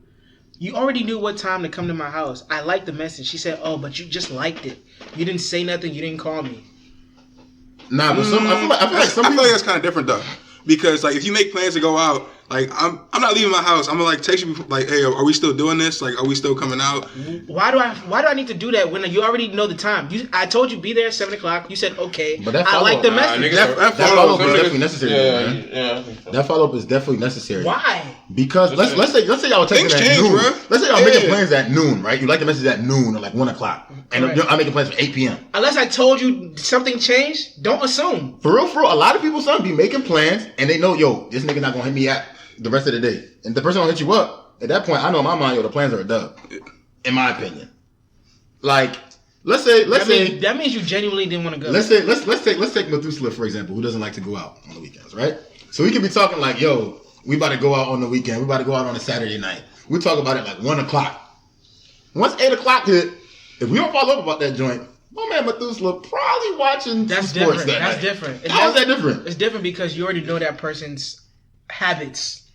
Speaker 5: You already knew what time to come to my house. I liked the message. She said, oh, but you just liked it. You didn't say nothing. You didn't call me.
Speaker 2: Nah, but I feel like some
Speaker 4: I feel
Speaker 2: people.
Speaker 4: like that's kind of different though, because like if you make plans to go out, like I'm not leaving my house. I'm gonna like text you like, hey, are we still doing this? Like, are we still coming out?
Speaker 5: Why do I need to do that when you already know the time? I told you be there at 7 o'clock. You said okay.
Speaker 2: But that
Speaker 5: I like the
Speaker 2: follow-up-
Speaker 5: message.
Speaker 2: That follow-up is definitely necessary, man.
Speaker 3: Yeah, I think so.
Speaker 2: That follow-up is definitely necessary.
Speaker 5: Why?
Speaker 2: Because let's say y'all texting
Speaker 4: Things
Speaker 2: at
Speaker 4: change,
Speaker 2: noon.
Speaker 4: bro.
Speaker 2: Let's say y'all
Speaker 4: Yeah.
Speaker 2: making plans at noon, right? You like the message at noon or like 1 o'clock, and
Speaker 5: Correct.
Speaker 2: I'm making plans for 8 p.m.
Speaker 5: Unless I told you something changed, don't assume.
Speaker 2: For real, a lot of people, son, be making plans and they know, yo, this nigga not gonna hit me up the rest of the day, and the person don't hit you up. At that point, I know in my mind, yo, the plans are a dub, in my opinion. Like, let's say,
Speaker 5: That means you genuinely didn't want to go.
Speaker 2: let's take Methuselah for example, who doesn't like to go out on the weekends, right? So we could be talking like, yo, we about to go out on the weekend. We about to go out on a Saturday night. We talk about it like 1 o'clock. Once 8 o'clock hit, if we don't follow up about that joint, my man Methuselah probably watching
Speaker 5: That's
Speaker 2: some sports
Speaker 5: different.
Speaker 2: that
Speaker 5: That's
Speaker 2: night.
Speaker 5: different.
Speaker 2: How is that different?
Speaker 5: It's different because you already know that person's habits.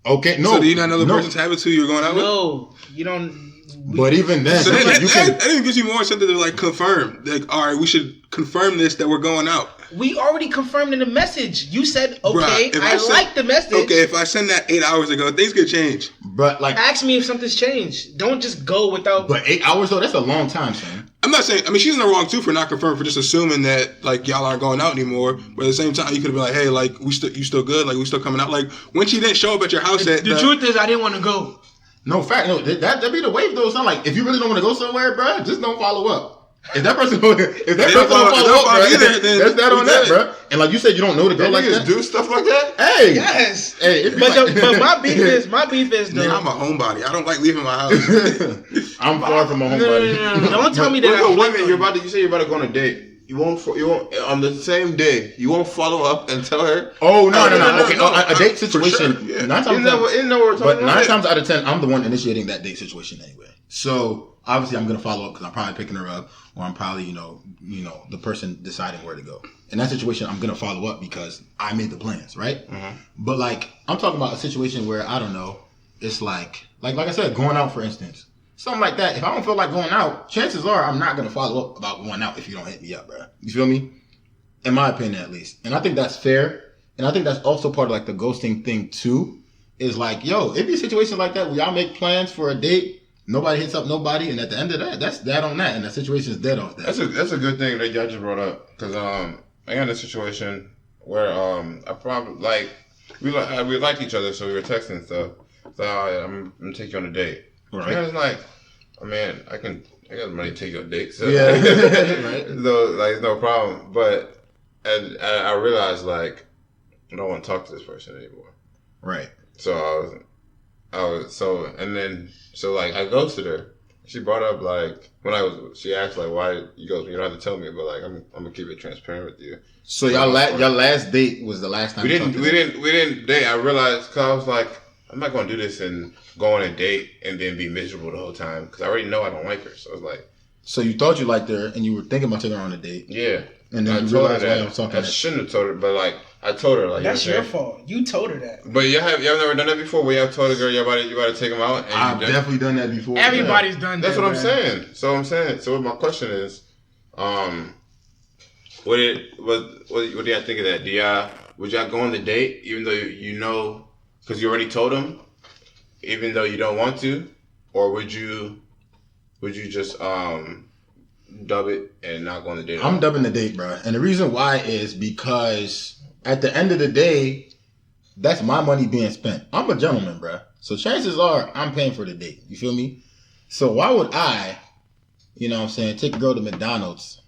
Speaker 2: Okay, no.
Speaker 4: So do you not know the
Speaker 2: no.
Speaker 4: person's habits who you're going out with?
Speaker 5: No, you don't.
Speaker 2: But even then,
Speaker 4: So
Speaker 2: you can.
Speaker 4: that even gives you more incentive to like confirm. Like, all right, we should confirm this that we're going out?
Speaker 5: We already confirmed in the message. You said, okay,
Speaker 4: Bruh, if
Speaker 5: I
Speaker 4: send-
Speaker 5: like the message.
Speaker 4: Okay, if I send that 8 hours ago, things could change.
Speaker 2: But like,
Speaker 5: Ask me if something's changed. Don't just go without.
Speaker 2: but 8 hours though, that's a long time, son.
Speaker 4: I'm not saying. I mean, she's in the wrong too for not confirming, for just assuming that like y'all aren't going out anymore. But at the same time, you could have been like, hey, like you still good? Like we still coming out? Like when she didn't show up at your house at
Speaker 5: The truth is, I didn't want to go.
Speaker 2: No fact, no. That'd be the wave though. Son, like if you really don't want to go somewhere, bro, just don't follow up. If that person don't follow up, bro, that's that on that, bro. And like you said, you don't know the girl like that.
Speaker 3: Do stuff like that?
Speaker 2: Hey,
Speaker 5: Yes.
Speaker 2: hey. It be
Speaker 5: But,
Speaker 2: like-
Speaker 5: but my beef is though.
Speaker 4: Nigga, I'm a homebody. I don't like leaving my house.
Speaker 2: I'm far from a
Speaker 5: No,
Speaker 2: homebody.
Speaker 5: no. Don't tell me that.
Speaker 3: Wait,
Speaker 5: I
Speaker 3: wait a minute. You say you're about to go on a date. You won't on the same day. You won't follow up and tell her.
Speaker 2: Oh no.
Speaker 4: no,
Speaker 2: Okay,
Speaker 4: no,
Speaker 2: a date situation.
Speaker 4: sure, yeah.
Speaker 2: 9 times
Speaker 3: You know what we're talking
Speaker 2: but
Speaker 3: about.
Speaker 2: 9 times out of 10, I'm the one initiating that date situation anyway. So obviously, I'm gonna follow up because I'm probably picking her up, or I'm probably you know the person deciding where to go. In that situation, I'm gonna follow up because I made the plans, right?
Speaker 3: Mm-hmm.
Speaker 2: But like I'm talking about a situation where I don't know. It's like I said, going out for instance, something like that. If I don't feel like going out, chances are I'm not gonna follow up about going out if you don't hit me up, bro. You feel me? In my opinion, at least. And I think that's fair. And I think that's also part of like the ghosting thing too. Is like, yo, it be situations like that where y'all make plans for a date, nobody hits up nobody, and at the end of that, that's that on that, and the situation is dead off that.
Speaker 3: That's a good thing that y'all just brought up because I got a situation where I probably like we liked each other, so we were texting and stuff. So I'm gonna take you on a date.
Speaker 2: Right.
Speaker 3: And I was like, oh man, I got money to take you on a date. So
Speaker 2: Yeah. Right.
Speaker 3: so like no problem. But and I realized like I don't want to talk to this person anymore.
Speaker 2: Right.
Speaker 3: So I was like I ghosted her. She brought up like she asked like why you ghosted me. You don't have to tell me, but like I'm gonna keep it transparent with you.
Speaker 2: So your last date was the last time
Speaker 3: We didn't date. I realized because I was like I'm not gonna do this and go on a date and then be miserable the whole time because I already know I don't like her. So I was like,
Speaker 2: so you thought you liked her and you were thinking about taking her on a date.
Speaker 3: yeah.
Speaker 2: And then
Speaker 3: I
Speaker 2: you
Speaker 3: told her
Speaker 2: realized why I
Speaker 3: that.
Speaker 2: was talking
Speaker 3: I
Speaker 2: that.
Speaker 3: shouldn't have told her, but like I told her like
Speaker 5: That's
Speaker 3: you know
Speaker 5: your
Speaker 3: what I'm saying?
Speaker 5: fault. You told her that.
Speaker 3: But y'all never done that before where y'all told a girl you about to take him out and
Speaker 2: I've definitely done that before.
Speaker 5: Everybody's done that.
Speaker 3: That's what I'm
Speaker 5: man.
Speaker 3: saying. So my question is, what do y'all think of that? Would y'all go on the date even though you know because you already told him, even though you don't want to, or would you just dub it and not go on the date?
Speaker 2: I'm dubbing the date, bro. And the reason why is because at the end of the day, that's my money being spent. I'm a gentleman, bro. So chances are I'm paying for the date. You feel me? So why would I, you know what I'm saying, take a girl to McDonald's,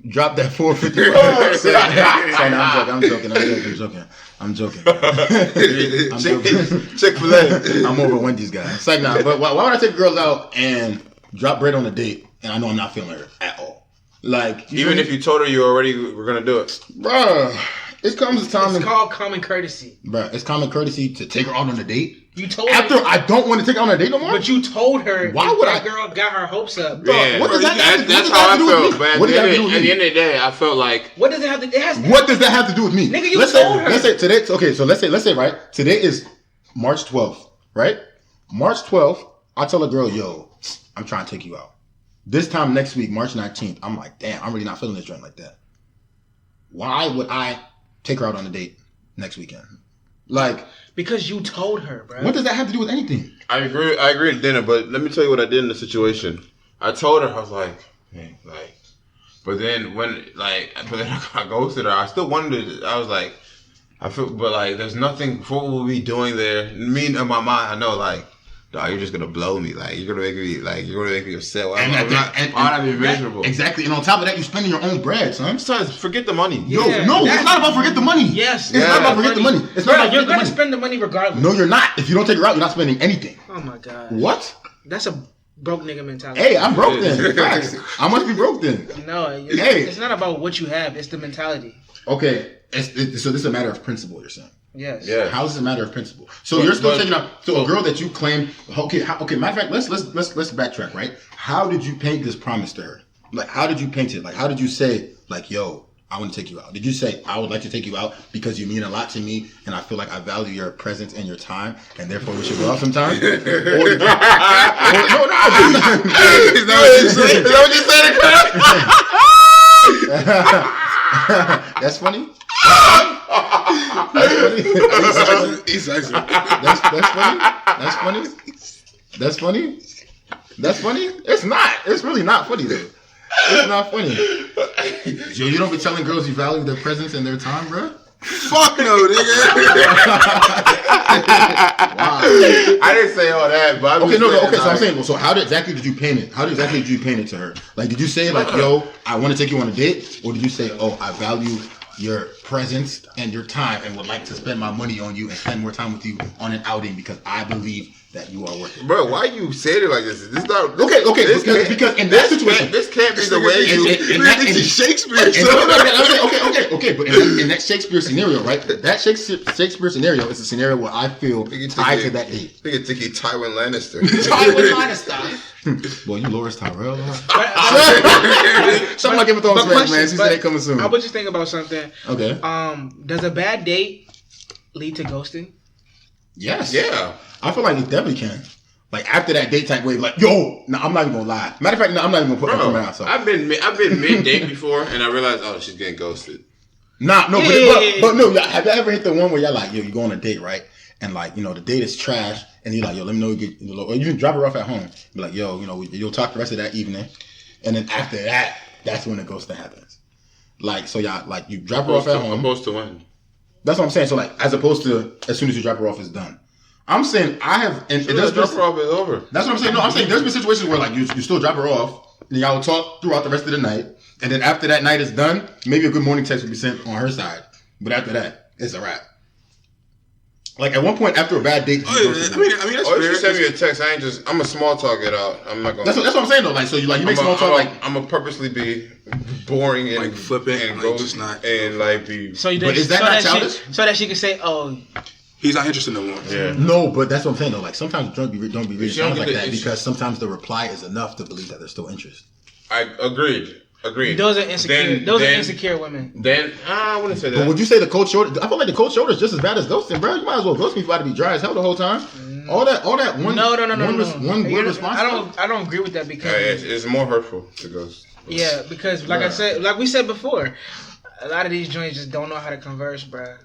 Speaker 2: drop that $4.50? I'm joking.
Speaker 3: Chick-fil-A.
Speaker 2: I'm over Wendy's guy. It's like, nah, but why would I take girls out and drop bread on a date and I know I'm not feeling her at all? Like,
Speaker 3: Even if you told her you already were gonna do it,
Speaker 2: bruh, it comes a time.
Speaker 5: It's called common courtesy.
Speaker 2: Bruh, it's common courtesy to take her out on a date.
Speaker 5: You told
Speaker 2: After
Speaker 5: her,
Speaker 2: I don't want to take her on a date no more?
Speaker 5: but you told her.
Speaker 2: Why would
Speaker 5: that
Speaker 2: I-
Speaker 5: girl got her hopes up.
Speaker 3: yeah,
Speaker 2: what does that have to-
Speaker 3: that's
Speaker 2: what does that
Speaker 3: how I
Speaker 2: have to do with
Speaker 3: felt.
Speaker 2: me?
Speaker 3: But
Speaker 2: What does that have to do with
Speaker 3: at the
Speaker 2: me?
Speaker 3: end of the day, I felt like
Speaker 5: What does it have to? It has.
Speaker 2: What does that have to do with me?
Speaker 5: Nigga, you
Speaker 2: let's
Speaker 5: told
Speaker 2: say,
Speaker 5: her.
Speaker 2: Let's say today. Okay, so let's say right. Today is March 12th, right? March 12th. I tell a girl, yo, I'm trying to take you out. This time next week, March 19th, I'm like, damn, I'm really not feeling this joint like that. Why would I take her out on a date next weekend? Like,
Speaker 5: Because you told her, bro.
Speaker 2: what does that have to do with anything?
Speaker 3: I agree at dinner, but let me tell you what I did in the situation. I told her, I was like, hey, like, but then I ghosted her. I still wanted. I was like, I feel, but like, there's nothing. What we'll be doing there? Me in my mind, I know, like, dog, you're just gonna blow me. Like, you're gonna make me upset. I'm not be miserable.
Speaker 2: Exactly. And on top of that, you're spending your own bread, son.
Speaker 3: Sometimes forget the money.
Speaker 2: Yo,
Speaker 5: Yeah,
Speaker 2: no, it's not about forget the money.
Speaker 5: Yes.
Speaker 2: It's not about forget the money. It's not
Speaker 5: Bro,
Speaker 2: about
Speaker 5: you're
Speaker 2: forget the
Speaker 5: gonna
Speaker 2: money.
Speaker 5: spend the money regardless.
Speaker 2: No, you're not. If you don't take her out, you're not spending anything.
Speaker 5: Oh my god.
Speaker 2: What?
Speaker 5: That's a broke nigga mentality.
Speaker 2: Hey, I'm broke then. Facts. I must be broke then.
Speaker 5: No,
Speaker 2: Hey.
Speaker 5: it's not about what you have. It's the mentality.
Speaker 2: Okay, so this is a matter of principle, you're saying.
Speaker 5: Yes.
Speaker 3: Yeah.
Speaker 2: How is this a matter of principle? So you're still taking out. So a girl that you claim. Okay. Matter of fact, let's backtrack. Right? How did you paint this promise to her? Like, how did you paint it? Like, how did you say, like, yo, I want to take you out? Did you say, I would like to take you out because you mean a lot to me and I feel like I value your presence and your time and therefore we should go out sometime? No.
Speaker 3: Is that what you said?
Speaker 2: That's funny.
Speaker 4: He's sexy.
Speaker 2: That's funny. That's funny. That's funny. That's funny. It's not. It's really not funny though. It's not funny. Yo, you don't be telling girls you value their presence and their time, bro?
Speaker 4: Fuck no, nigga.
Speaker 2: Wow.
Speaker 3: I didn't say all that, but
Speaker 2: Okay, no. Okay, so I'm saying, well, so how exactly did you paint it? How exactly did you paint it to her? Like, did you say like, yo, I want to take you on a date, or did you say, oh, I value your presence and your time and would like to spend my money on you and spend more time with you on an outing because I believe that you are worth it?
Speaker 3: Bro, why you said it like this? This not
Speaker 2: Okay, because in that situation,
Speaker 3: this can't be the way you.
Speaker 4: This is Shakespeare.
Speaker 2: Okay, but in that Shakespeare scenario, right? That Shakespeare scenario is a scenario where I feel tied to that date.
Speaker 3: Nigga think he Tywin Lannister.
Speaker 5: Tywin Lannister.
Speaker 2: Boy, you Loris Tyrell. Something like Game of Thrones fans, man. She said they coming soon.
Speaker 5: I would just think about something.
Speaker 2: Okay.
Speaker 5: Does a bad date lead to ghosting?
Speaker 2: Yes.
Speaker 3: Yeah.
Speaker 2: I feel like it definitely can. Like after that date type wave, like yo, no, I'm not even gonna lie. Matter of fact, no, I'm not even gonna put that from my house.
Speaker 3: I've been mid date before, and I realized, oh, she's getting ghosted.
Speaker 2: Nah, no, but no. Have you ever hit the one where you're like, yo, you go on a date, right? And like, you know, the date is trash, and you're like, yo, let me know you get, or you can drop her off at home. Be like, yo, you know, you'll talk the rest of that evening, and then after that, that's when the ghosting happens. Like, so y'all, like, you drop her off at home.
Speaker 3: Opposed to when?
Speaker 2: That's what I'm saying. So like, as opposed to as soon as you drop her off, it's done. I'm saying I have, and
Speaker 3: drop her off is over.
Speaker 2: That's what I'm saying. No, I'm saying there's been situations where like you still drop her off, and y'all will talk throughout the rest of the night, and then after that night is done, maybe a good morning text will be sent on her side, but after that, it's a wrap. Like at one point after a bad date,
Speaker 4: I mean that's fair.
Speaker 3: If you send me a text, I'm a small talk it out. I'm not gonna.
Speaker 2: That's what I'm saying though. Like so, you make small talk. Like
Speaker 3: I'm gonna purposely be boring and
Speaker 4: like flipping
Speaker 3: and
Speaker 4: like,
Speaker 3: go
Speaker 4: just not
Speaker 3: and like be.
Speaker 5: So
Speaker 2: but is that not childish?
Speaker 5: So that she can say, oh.
Speaker 4: He's not interested no more.
Speaker 3: Yeah.
Speaker 2: No, but that's what I'm saying though. Like sometimes don't be really sounds like that
Speaker 3: issue.
Speaker 2: because sometimes the reply is enough to believe that there's still interest.
Speaker 3: I agreed. Those are
Speaker 5: insecure women.
Speaker 3: Then I wouldn't say that.
Speaker 2: But would you say the cold shoulder? I feel like the cold shoulder is just as bad as ghosting, bro. You might as well ghost me if I to be dry as hell the whole time. All that one.
Speaker 5: No.
Speaker 2: One word response.
Speaker 5: I don't agree with that because
Speaker 3: it's more hurtful to ghost.
Speaker 5: Yeah, because like I said, like we said before, a lot of these joints just don't know how to converse, bro.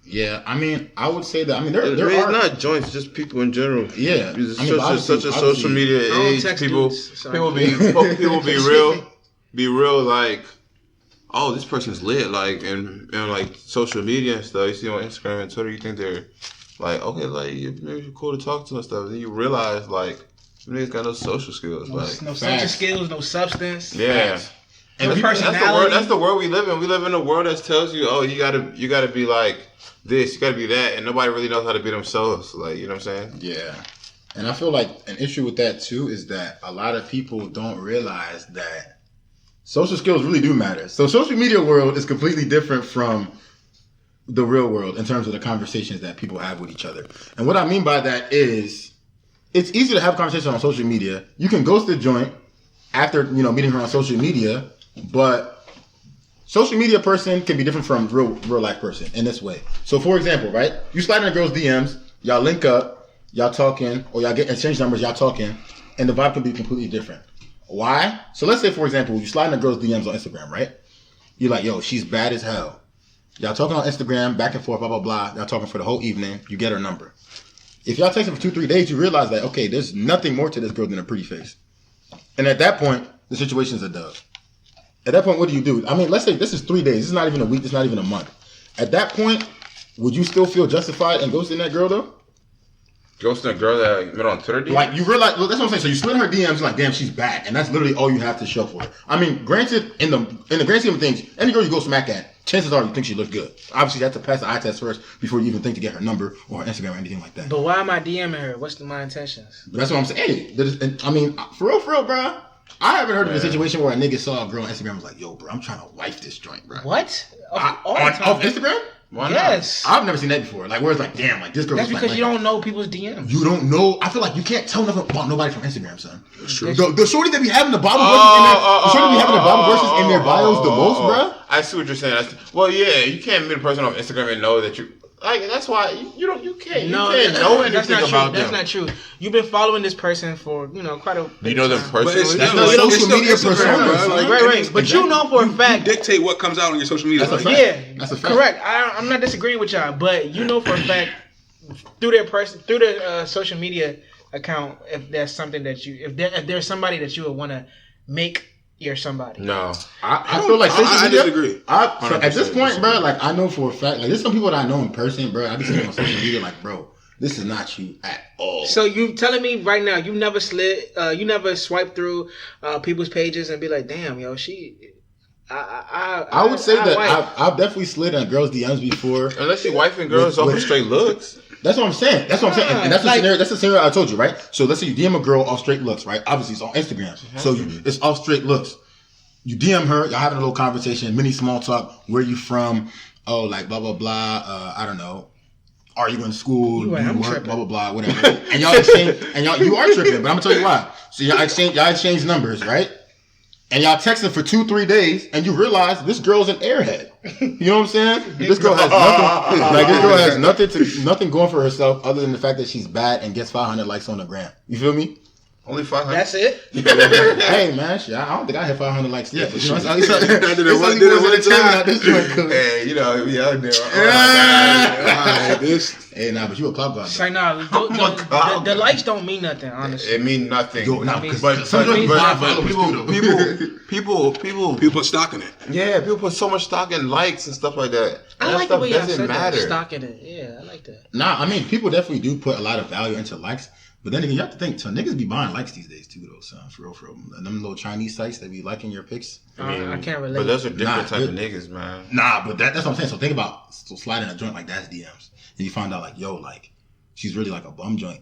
Speaker 2: Yeah, I mean, I would say that. I mean, there
Speaker 3: it's
Speaker 2: are
Speaker 3: not joints, just people in general.
Speaker 2: Yeah,
Speaker 3: it's such a social media age. People be real like, oh, this person's lit, like and like social media and stuff. You see on Instagram and Twitter, you think they're like, okay, like maybe cool to talk to and stuff. Then you realize like, niggas got no social skills,
Speaker 5: no
Speaker 3: social
Speaker 5: skills, no substance.
Speaker 3: Yeah.
Speaker 5: And
Speaker 3: that's the world we live in. We live in a world that tells you, oh, you gotta be like this, you gotta be that, and nobody really knows how to be themselves. Like, you know what I'm saying?
Speaker 2: Yeah. And I feel like an issue with that too is that a lot of people don't realize that social skills really do matter. So social media world is completely different from the real world in terms of the conversations that people have with each other. And what I mean by that is it's easy to have conversations on social media. You can ghost the joint after, meeting her on social media, but social media person can be different from real life person in this way. So for example, right? You slide in a girl's DMs, y'all link up, y'all talking, or y'all get exchange numbers, y'all talking, and the vibe can be completely different. Why? So let's say, for example, you slide in a girl's DMs on Instagram, right? You're like, yo, she's bad as hell. Y'all talking on Instagram, back and forth, blah, blah, blah. Y'all talking for the whole evening. You get her number. If y'all texting for 2-3 days, you realize that, okay, there's nothing more to this girl than a pretty face. And at that point, the situation's a dub. At that point, what do you do? I mean, let's say this is 3 days. This is not even a week. This is not even a month. At that point, would you still feel justified in ghosting that girl, though?
Speaker 3: Ghosting a girl that you met on Twitter?
Speaker 2: Like, you realize, well, that's what I'm saying. So you slid her DMs, you're like, damn, she's back. And that's literally all you have to show for it. I mean, granted, in the grand scheme of things, any girl you go smack at, chances are you think she looks good. Obviously, you have to pass the eye test first before you even think to get her number or her Instagram or anything like that.
Speaker 5: But why am I DMing her? What's my intentions?
Speaker 2: But that's what I'm saying. Hey, I mean, for real, bro. I haven't heard of a situation where a nigga saw a girl on Instagram and was like, yo, bro, I'm trying to wife this joint, bro.
Speaker 5: What?
Speaker 2: Off Instagram?
Speaker 3: Why
Speaker 5: yes.
Speaker 2: Not? I've never seen that before. Like, where it's like, damn, like, this girl.
Speaker 5: That's because you don't know people's DMs.
Speaker 2: You don't know. I feel like you can't tell nothing about nobody from Instagram, son.
Speaker 4: That's true.
Speaker 2: The shorty that be having the Bible verses in their bios the most, bro.
Speaker 3: I see what you're saying. Well, yeah, you can't meet a person on Instagram and know that you. Like that's why you can't know
Speaker 5: that's
Speaker 3: anything
Speaker 5: not
Speaker 3: about
Speaker 5: true.
Speaker 3: them.
Speaker 5: That's not true. You've been following this person for quite a.
Speaker 3: You know them
Speaker 4: But it's
Speaker 3: personally.
Speaker 2: That's not social media persona,
Speaker 4: bro.
Speaker 2: son.
Speaker 4: Like,
Speaker 5: Right. But you know for a fact.
Speaker 4: You dictate what comes out on your social media.
Speaker 2: That's a
Speaker 4: Like,
Speaker 2: fact.
Speaker 5: Yeah,
Speaker 2: That's a fact.
Speaker 5: correct. I'm not disagreeing with y'all, but you know for a fact through their social media account, if there's something that if there's somebody that you would want to make your somebody.
Speaker 3: No,
Speaker 2: I feel like social
Speaker 4: I
Speaker 2: media.
Speaker 4: disagree.
Speaker 2: At this point, bro, like I know for a fact, like there's some people that I know in person, bro. I be seeing on social media, like, bro, this is not you at all.
Speaker 5: So you telling me right now you never you never swiped through people's pages and be like, damn, yo, she.
Speaker 2: I would say that I've definitely slid on girls' DMs before.
Speaker 3: unless you wifing girls off of straight looks.
Speaker 2: That's what I'm saying. And that's the scenario. That's the scenario I told you, right? So let's say you DM a girl off straight looks, right? Obviously, it's on Instagram, so it's off straight looks. You DM her, y'all having a little conversation, mini small talk. Where you from? Oh, like blah blah blah. I don't know. Are you in school? Do you work? Blah blah blah. Whatever. And y'all exchange. You are tripping, but I'm gonna tell you why. So y'all exchange numbers, right? And y'all texting for 2-3 days, and you realize this girl's an airhead. You know what I'm saying? This girl has nothing. Like this girl has nothing going for herself other than the fact that she's bad and gets 500 likes on the gram. You feel me?
Speaker 3: Only 500.
Speaker 5: That's it.
Speaker 2: Hey man, shit, I don't think I hit 500 likes yet. But you know, it's only
Speaker 3: Hey, you know, we out there.
Speaker 2: Hey, nah, but you a club guy.
Speaker 5: Say nah. The likes don't mean nothing, honestly.
Speaker 3: It mean nothing.
Speaker 4: People put stock in it.
Speaker 3: Yeah, people put so much stock in likes and stuff like that.
Speaker 5: I
Speaker 3: that
Speaker 5: like the
Speaker 3: stuff
Speaker 5: way y'all
Speaker 3: doesn't
Speaker 5: said
Speaker 3: matter.
Speaker 5: that. Stock in it. Yeah, I like that.
Speaker 2: Nah, I mean, people definitely do put a lot of value into likes. But then again, you have to think, so niggas be buying likes these days too, though, son. For real. And them little Chinese sites that be liking your pics.
Speaker 5: I can't relate.
Speaker 3: But those are different type of niggas, man.
Speaker 2: Nah, but that's what I'm saying. So think about sliding a joint like that's DMs. And you find out, like, yo, like, she's really like a bum joint.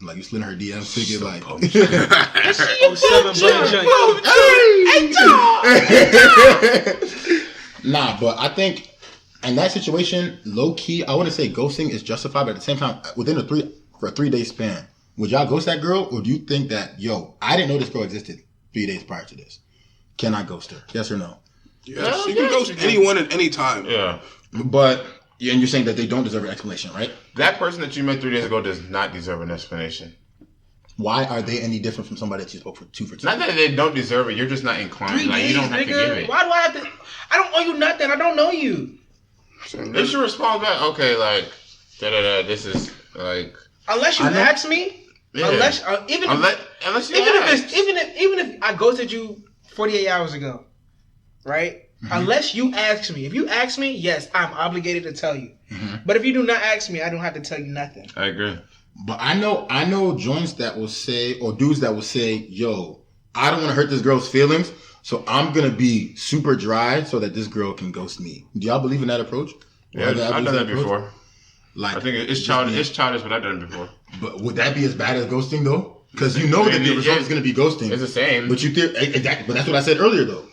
Speaker 2: Like, you slid her DMs, thinking, so like...
Speaker 5: 7 joint.
Speaker 2: Nah, but I think in that situation, low-key, I wouldn't say ghosting is justified, but at the same time, within a 3-day span, would y'all ghost that girl, or do you think that, yo, I didn't know this girl existed 3 days prior to this? Can I ghost her? Yes or no?
Speaker 4: Yes, you can ghost anyone at any time.
Speaker 3: Yeah.
Speaker 2: But, and you're saying that they don't deserve an explanation, right?
Speaker 3: That person that you met 3 days ago does not deserve an explanation.
Speaker 2: Why are they any different from somebody that you spoke for 2 for 2?
Speaker 3: Not that they don't deserve it. You're just not inclined.
Speaker 5: 3
Speaker 3: Like,
Speaker 5: days,
Speaker 3: you don't have to give it.
Speaker 5: Why do I have to? I don't owe you nothing. I don't know you.
Speaker 3: They should respond back. Okay, like, this is like.
Speaker 5: Unless you ask me.
Speaker 3: Yeah.
Speaker 5: Unless
Speaker 3: you ask.
Speaker 5: even if I ghosted you 48 hours ago, right? Mm-hmm. Unless you ask me. If you ask me, yes, I'm obligated to tell you. Mm-hmm. But if you do not ask me, I don't have to tell you nothing.
Speaker 3: I agree.
Speaker 2: But I know joints that will say, or dudes that will say, yo, I don't want to hurt this girl's feelings, so I'm going to be super dry so that this girl can ghost me. Do y'all believe in that approach?
Speaker 3: Yeah, I've done that before.
Speaker 2: Like,
Speaker 3: I think it's childish, but I've done it before.
Speaker 2: But would that be as bad as ghosting, though? Because you know that the result is going to be ghosting.
Speaker 3: It's the same.
Speaker 2: But exactly. But that's what I said earlier, though.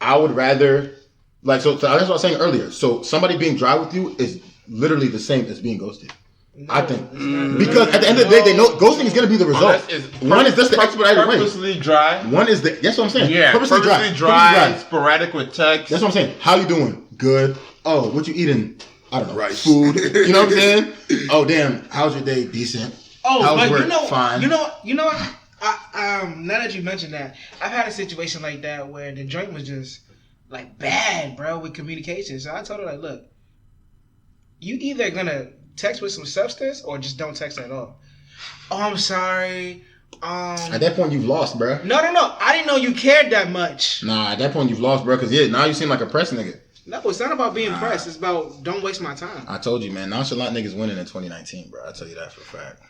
Speaker 2: I would rather, like, so that's what I was saying earlier. So somebody being dry with you is literally the same as being ghosted. No, I think because at the end of the day, they know ghosting is going to be the result. One is just the expedited way.
Speaker 3: Purposely dry.
Speaker 2: One is that's what I'm saying.
Speaker 3: Yeah, purposely dry. Sporadic with text.
Speaker 2: That's what I'm saying. How you doing? Good. Oh, what you eating? I don't know.
Speaker 4: Rice.
Speaker 2: Food. You know what I'm saying? Oh, damn. How's your day? Decent.
Speaker 5: Oh,
Speaker 2: how's
Speaker 5: but
Speaker 2: work? Fine.
Speaker 5: You know. Now that you mentioned that, I've had a situation like that where the joint was just like bad, bro, with communication. So I told her like, look, you either gonna text with some substance or just don't text at all. Oh, I'm sorry.
Speaker 2: At that point, you've lost, bro.
Speaker 5: No. I didn't know you cared that much.
Speaker 2: Nah, at that point, you've lost, bro. Because now you seem like a press nigga.
Speaker 5: No, it's not about being pressed. It's about don't waste my time.
Speaker 2: I told you, man. Nonchalant niggas winning in 2019, bro. I tell you that for a fact.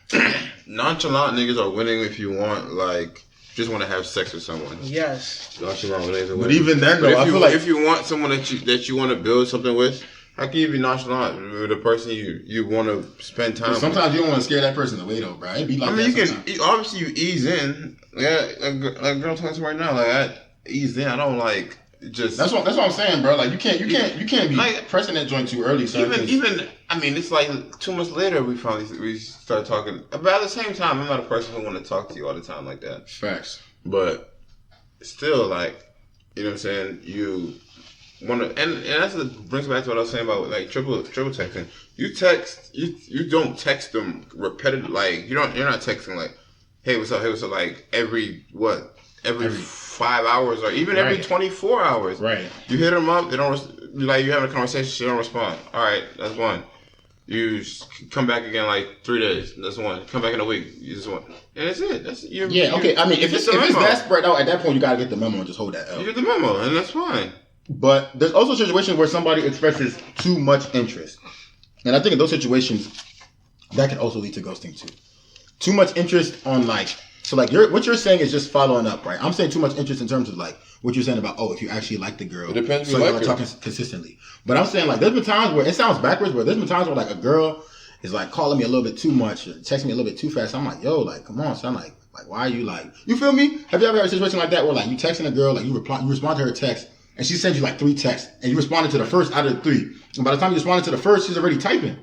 Speaker 3: Nonchalant niggas are winning if you want, like, just want to have sex with someone.
Speaker 5: Yes.
Speaker 3: Nonchalant niggas are winning.
Speaker 2: But even then, though, I feel like
Speaker 3: if you want someone that you want to build something with, how can you be nonchalant with a person you want to spend time with?
Speaker 2: Sometimes you don't want to scare that person away, though, bro. It be like
Speaker 3: obviously you ease in. Yeah, like girl talking right now, like I ease in. I don't like just.
Speaker 2: That's what I'm saying, bro. Like you can't be like, pressing that joint too early. Son,
Speaker 3: even I mean, it's like 2 months later we start talking. But at the same time, I'm not a person who want to talk to you all the time like that.
Speaker 2: Facts.
Speaker 3: But still, like, you know what I'm saying? and that's brings back to what I was saying about like triple texting. You text, you don't text them repetitive. Like you're not texting like, hey, what's up? Hey, what's up? Like every 5 hours or even every 24 hours.
Speaker 2: Right.
Speaker 3: You hit them up, they don't like you having a conversation, she don't respond. All right, that's one. You come back again like 3 days. That's one. Come back in a week. You just one, and that's it.
Speaker 2: Okay. I mean, if it's that spread out, at that point you gotta get the memo and just hold that L.
Speaker 3: You get the memo, and that's fine.
Speaker 2: But there's also situations where somebody expresses too much interest, and I think in those situations that can also lead to ghosting too. Too much interest on like. So like what you're saying is just following up, right? I'm saying too much interest in terms of like what you're saying about if you actually like the girl,
Speaker 3: it depends.
Speaker 2: So you're talking consistently. But I'm saying like there's been times where it sounds backwards, but there's been times where like a girl is like calling me a little bit too much, or texting me a little bit too fast. I'm like, yo, like come on, son, like why are you like you feel me? Have you ever had a situation like that where like you texting a girl, like you respond to her text, and she sends you like 3 texts, and you responded to the first out of the 3, and by the time you responded to the first, she's already typing.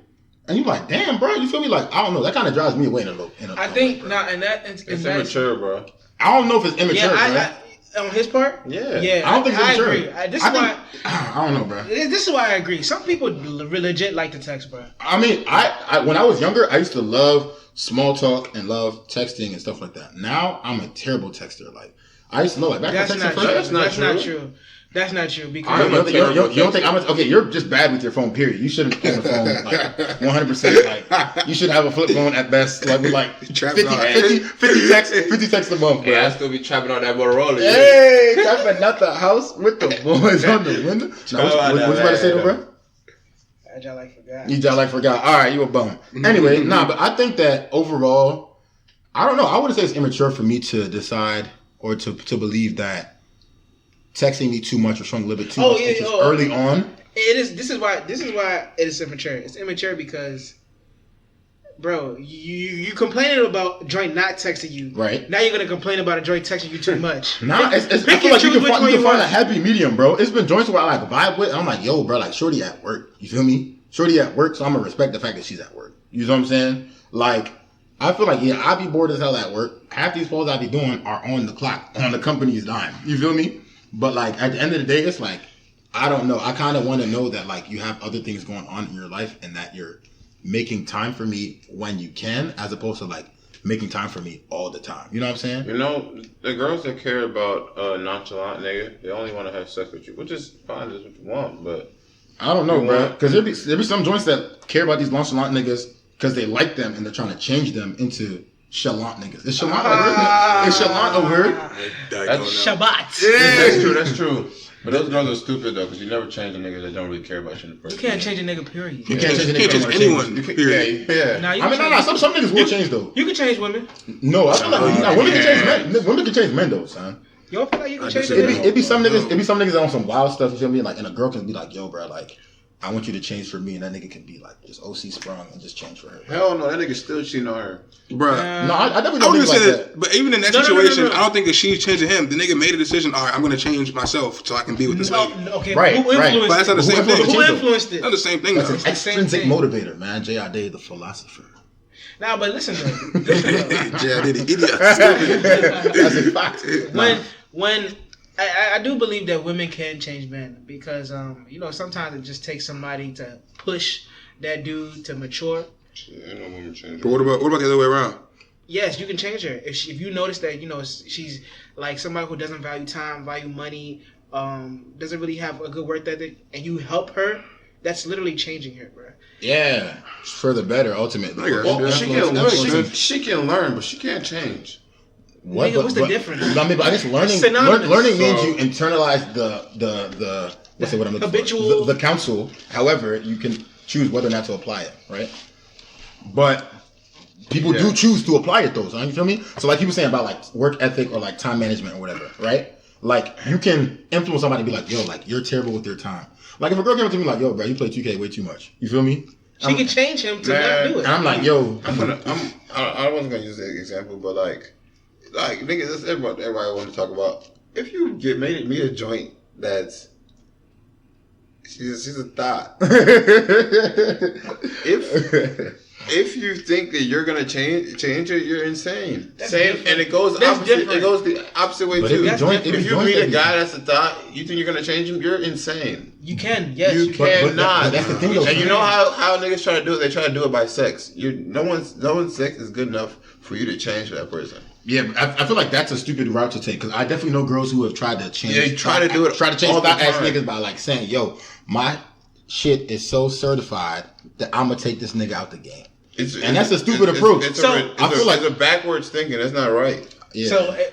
Speaker 2: And you're like, damn, bro, you feel me? Like, I don't know. That kind of drives me away in a little.
Speaker 5: I think now, and that it's
Speaker 3: immature, bro.
Speaker 2: I don't know if it's immature,
Speaker 5: bro. On his part,
Speaker 3: yeah.
Speaker 2: I don't think it's immature.
Speaker 5: Agree.
Speaker 2: I don't know, bro.
Speaker 5: This is why I agree. Some people legit like to text, bro.
Speaker 2: I mean, I when I was younger, I used to love small talk and love texting and stuff like that. Now I'm a terrible texter. Like I used to know, like back when texting first.
Speaker 5: That's not true. That's not true because
Speaker 2: you don't think I'm okay. You're just bad with your phone. Period. You shouldn't own a phone like 100%. Like you should have a flip phone at best. Like with like 50 texts a month. Bro.
Speaker 3: Yeah, I still be trapping on that Motorola.
Speaker 2: Hey, trapping out the house with the boys on the window. Now, what you about to say, though, bro?
Speaker 5: I just like forgot.
Speaker 2: You just like forgot. All right, you a bum. Anyway, but I think that overall, I don't know. I wouldn't say it's immature for me to decide or to believe that texting me too much or showing a little bit too much interest early on.
Speaker 5: It is. This is why it is immature. It's immature because, bro, you complaining about joint not texting you.
Speaker 2: Right.
Speaker 5: Now you're gonna complain about a joint texting you too much.
Speaker 2: I feel like you can find a happy medium, bro. It's been joints where I like vibe with. And I'm like, yo, bro, like shorty at work. You feel me? Shorty at work, so I'm gonna respect the fact that she's at work. You know what I'm saying? Like, I feel like I be bored as hell at work. Half these calls I be doing are on the clock, on the company's dime. You feel me? But like at the end of the day, it's like I don't know. I kind of want to know that like you have other things going on in your life and that you're making time for me when you can, as opposed to like making time for me all the time. You know what I'm saying?
Speaker 3: You know, the girls that care about nonchalant nigga, they only want to have sex with you, which is fine, that's what you want. But
Speaker 2: I don't know, bro. Because there be some joints that care about these nonchalant niggas because they like them and they're trying to change them into chalant niggas. Is chalant a word? Is chalant a word?
Speaker 5: That's Shabbat.
Speaker 3: Yeah. That's true. But those girls are stupid though, because you never change a nigga that don't really care about you in the first
Speaker 5: place. You can't
Speaker 3: place.
Speaker 5: change a nigga, period.
Speaker 2: You can't change a nigga.
Speaker 4: You can't change anyone, period.
Speaker 2: Yeah. Some niggas will change though.
Speaker 5: You can change women.
Speaker 2: No, I feel like women can change men. Women can change men though, son.
Speaker 5: You don't feel like you can change
Speaker 2: men? It be some niggas that on some wild stuff. You feel me? Like, and a girl can be like, yo, bro, like, I want you to change for me, and that nigga can be like just OC sprung and just change for her.
Speaker 3: Hell no, that nigga still cheating on her.
Speaker 4: Bruh.
Speaker 2: No, I definitely don't think like that.
Speaker 4: But even in that situation, I don't think that she's changing him. The nigga made a decision, all right, I'm going to change myself so I can be with this lady.
Speaker 5: Okay,
Speaker 2: right.
Speaker 5: Who influenced
Speaker 4: But that's not the same thing.
Speaker 5: Who influenced it?
Speaker 4: Not the same thing,
Speaker 2: That's
Speaker 4: though.
Speaker 2: an extrinsic motivator, man. J.I.D. the philosopher.
Speaker 5: Nah, but listen though.
Speaker 4: J.I.D. the idiot.
Speaker 2: That's a fact.
Speaker 5: When I do believe that women can change men because sometimes it just takes somebody to push that dude to mature.
Speaker 3: Yeah, no woman change.
Speaker 4: But what about the other way around?
Speaker 5: Yes, you can change her if you notice that she's like somebody who doesn't value time, value money, doesn't really have a good work ethic, and you help her. That's literally changing her, bro.
Speaker 2: Yeah, for the better ultimately.
Speaker 3: Well, she can learn, but she can't change.
Speaker 5: What? Nigga, what's the difference?
Speaker 2: I mean, but I guess learning means you internalize the what's what I'm looking
Speaker 5: habitual
Speaker 2: for? The counsel. However, you can choose whether or not to apply it, right? But people do choose to apply it though, son. You feel me? So like he was saying about like work ethic or like time management or whatever, right? Like you can influence somebody to be like, yo, like you're terrible with your time. Like if a girl came up to me like, yo, bro, you play 2K way too much. You feel me?
Speaker 5: She can change him to not do it.
Speaker 2: And I'm like, yo,
Speaker 3: I wasn't gonna use that example, but like nigga, that's everybody want to talk about. If you made me a joint that's she's a thought. If you think that you're gonna change it, you're insane.
Speaker 5: That's
Speaker 3: Same,
Speaker 5: different.
Speaker 3: and it goes
Speaker 5: That's
Speaker 3: opposite.
Speaker 5: different.
Speaker 3: It goes the opposite way
Speaker 2: But
Speaker 3: too.
Speaker 2: if
Speaker 3: If you meet a guy that's a thought, you think you're gonna change him, you're insane.
Speaker 5: You can, yes,
Speaker 3: You
Speaker 5: you can.
Speaker 3: cannot.
Speaker 2: that's the thing, though.
Speaker 3: And you know how niggas try to do it? They try to do it by sex. No one's sex is good enough for you to change for that person.
Speaker 2: Yeah, I feel like that's a stupid route to take because I definitely know girls who have tried to change.
Speaker 3: Yeah, try to change
Speaker 2: thought ass
Speaker 3: time.
Speaker 2: niggas by like saying, "Yo, my shit is so certified that I'm gonna take this nigga out the game." And that's a stupid approach.
Speaker 3: It's a backwards thinking. That's not right.
Speaker 2: Yeah.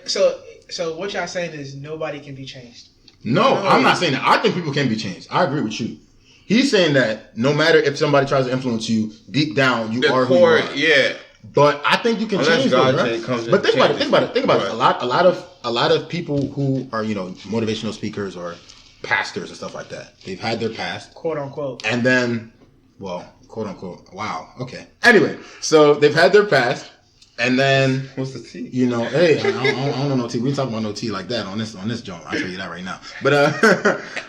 Speaker 5: So what y'all saying is nobody can be changed.
Speaker 2: No, I'm not saying that. I think people can be changed. I agree with you. He's saying that no matter if somebody tries to influence you, deep down you are who you are.
Speaker 3: Yeah.
Speaker 2: But I think you can
Speaker 3: Unless
Speaker 2: change
Speaker 3: God
Speaker 2: those,
Speaker 3: comes
Speaker 2: right? But think about it. Think about
Speaker 3: Right.
Speaker 2: it. A lot of people who are motivational speakers or pastors and stuff like that. They've had their past,
Speaker 5: Quote unquote.
Speaker 2: and then, well, quote unquote. Wow. Okay. Anyway, so they've had their past, and then
Speaker 3: What's the T?
Speaker 2: hey, I don't know no tea. We ain't talking about no tea like that on this joint. I'll tell you that right now. But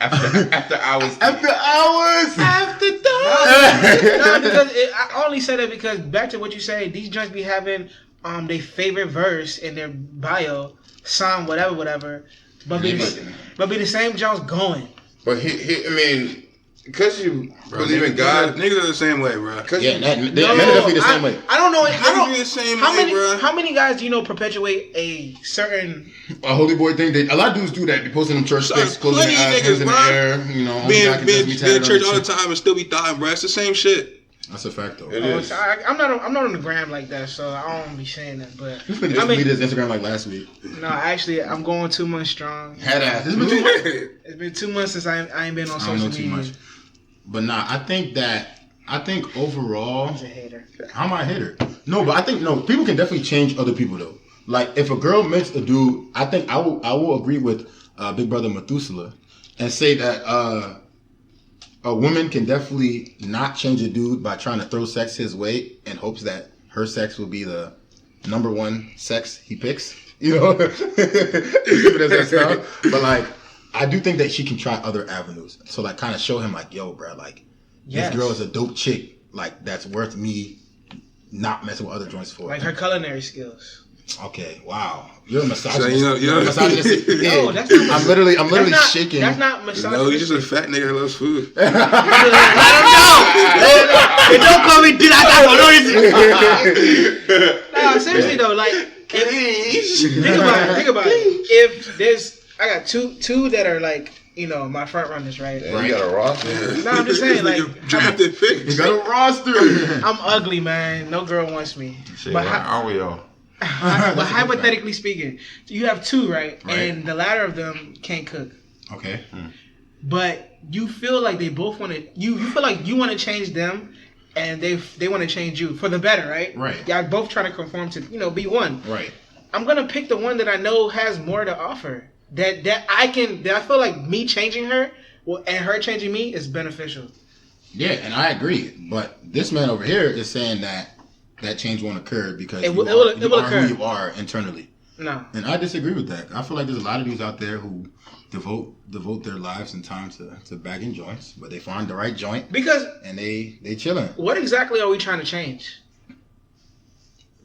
Speaker 3: After hours.
Speaker 2: after hours.
Speaker 3: After dark.
Speaker 5: No, because I only say that because back to what you say, these joints be having their favorite verse in their bio, song, whatever, but be the same Jones going.
Speaker 3: But I mean, because you believe in God,
Speaker 4: Niggas are the same way, bro.
Speaker 2: Yeah, men are definitely the same way.
Speaker 5: I don't know.
Speaker 4: Niggas be the same way, bro.
Speaker 5: How many guys do you know perpetuate a certain?
Speaker 2: A holy boy thing. A lot of dudes do that. They posting them church pics, closing
Speaker 4: Plenty
Speaker 2: their
Speaker 4: of
Speaker 2: eyes, hands in the
Speaker 4: niggas,
Speaker 2: air. Only
Speaker 4: Being
Speaker 2: God can touch me,
Speaker 4: in
Speaker 2: tatted on
Speaker 4: church
Speaker 2: the
Speaker 4: all the
Speaker 2: cheek.
Speaker 4: time and still be thotting, bro. It's the same shit.
Speaker 2: That's a fact, though.
Speaker 3: It is.
Speaker 5: So I'm not on the gram like that, so I don't be saying that. But
Speaker 2: This nigga just deleted his Instagram like last week.
Speaker 5: no, actually, I'm going 2 months strong.
Speaker 2: Head ass. It's been 2 months.
Speaker 5: It's been 2 months since I ain't been on
Speaker 2: I don't
Speaker 5: social
Speaker 2: know too
Speaker 5: media.
Speaker 2: much. But nah, I think overall,
Speaker 5: He's a hater.
Speaker 2: how am I a hater? No, but I think people can definitely change other people though. Like if a girl meets a dude, I think I will agree with Big Brother Methuselah and say that a woman can definitely not change a dude by trying to throw sex his way in hopes that her sex will be the number one sex he picks. Stupid as that sounds. But like, I do think that she can try other avenues. So like, kind of show him like, yo, bro, like
Speaker 5: Yes.
Speaker 2: this girl is a dope chick. Like that's worth me not messing with other joints for.
Speaker 5: Like her culinary skills.
Speaker 2: Okay, wow, you're a misogynist.
Speaker 4: So, you know-
Speaker 2: You're a misogynist. Yeah.
Speaker 5: No, that's not.
Speaker 2: I'm literally
Speaker 5: that's not,
Speaker 2: shaking.
Speaker 5: That's not misogynistic.
Speaker 4: No, he's just a fat nigga that loves food.
Speaker 5: Let him know. Don't call me No, seriously though, like think about it. If there's, I got two that are like, my front runners, right?
Speaker 3: Yeah, you got a roster.
Speaker 5: No, I'm just saying, like,
Speaker 4: drafted
Speaker 2: You
Speaker 4: picks.
Speaker 2: got a roster.
Speaker 5: I'm ugly, man. No girl wants me.
Speaker 3: Shit,
Speaker 5: But
Speaker 3: why aren't we all?
Speaker 5: but hypothetically speaking, you have two, right?
Speaker 2: Right.
Speaker 5: And the latter of them can't cook.
Speaker 2: Okay.
Speaker 5: But you feel like they both want to. You feel like you want to change them, and they want to change you for the better, right?
Speaker 2: Right.
Speaker 5: Y'all both trying to conform to be one.
Speaker 2: Right.
Speaker 5: I'm gonna pick the one that I know has more to offer. That I feel like me changing her, and her changing me is beneficial.
Speaker 2: Yeah, and I agree. But this man over here is saying that change won't occur because
Speaker 5: It
Speaker 2: you
Speaker 5: will
Speaker 2: are
Speaker 5: occur.
Speaker 2: who you are internally.
Speaker 5: No.
Speaker 2: And I disagree with that. I feel like there's a lot of dudes out there who devote their lives and time to bagging joints, but they find the right joint
Speaker 5: Because
Speaker 2: and they chilling.
Speaker 5: what exactly are we trying to change?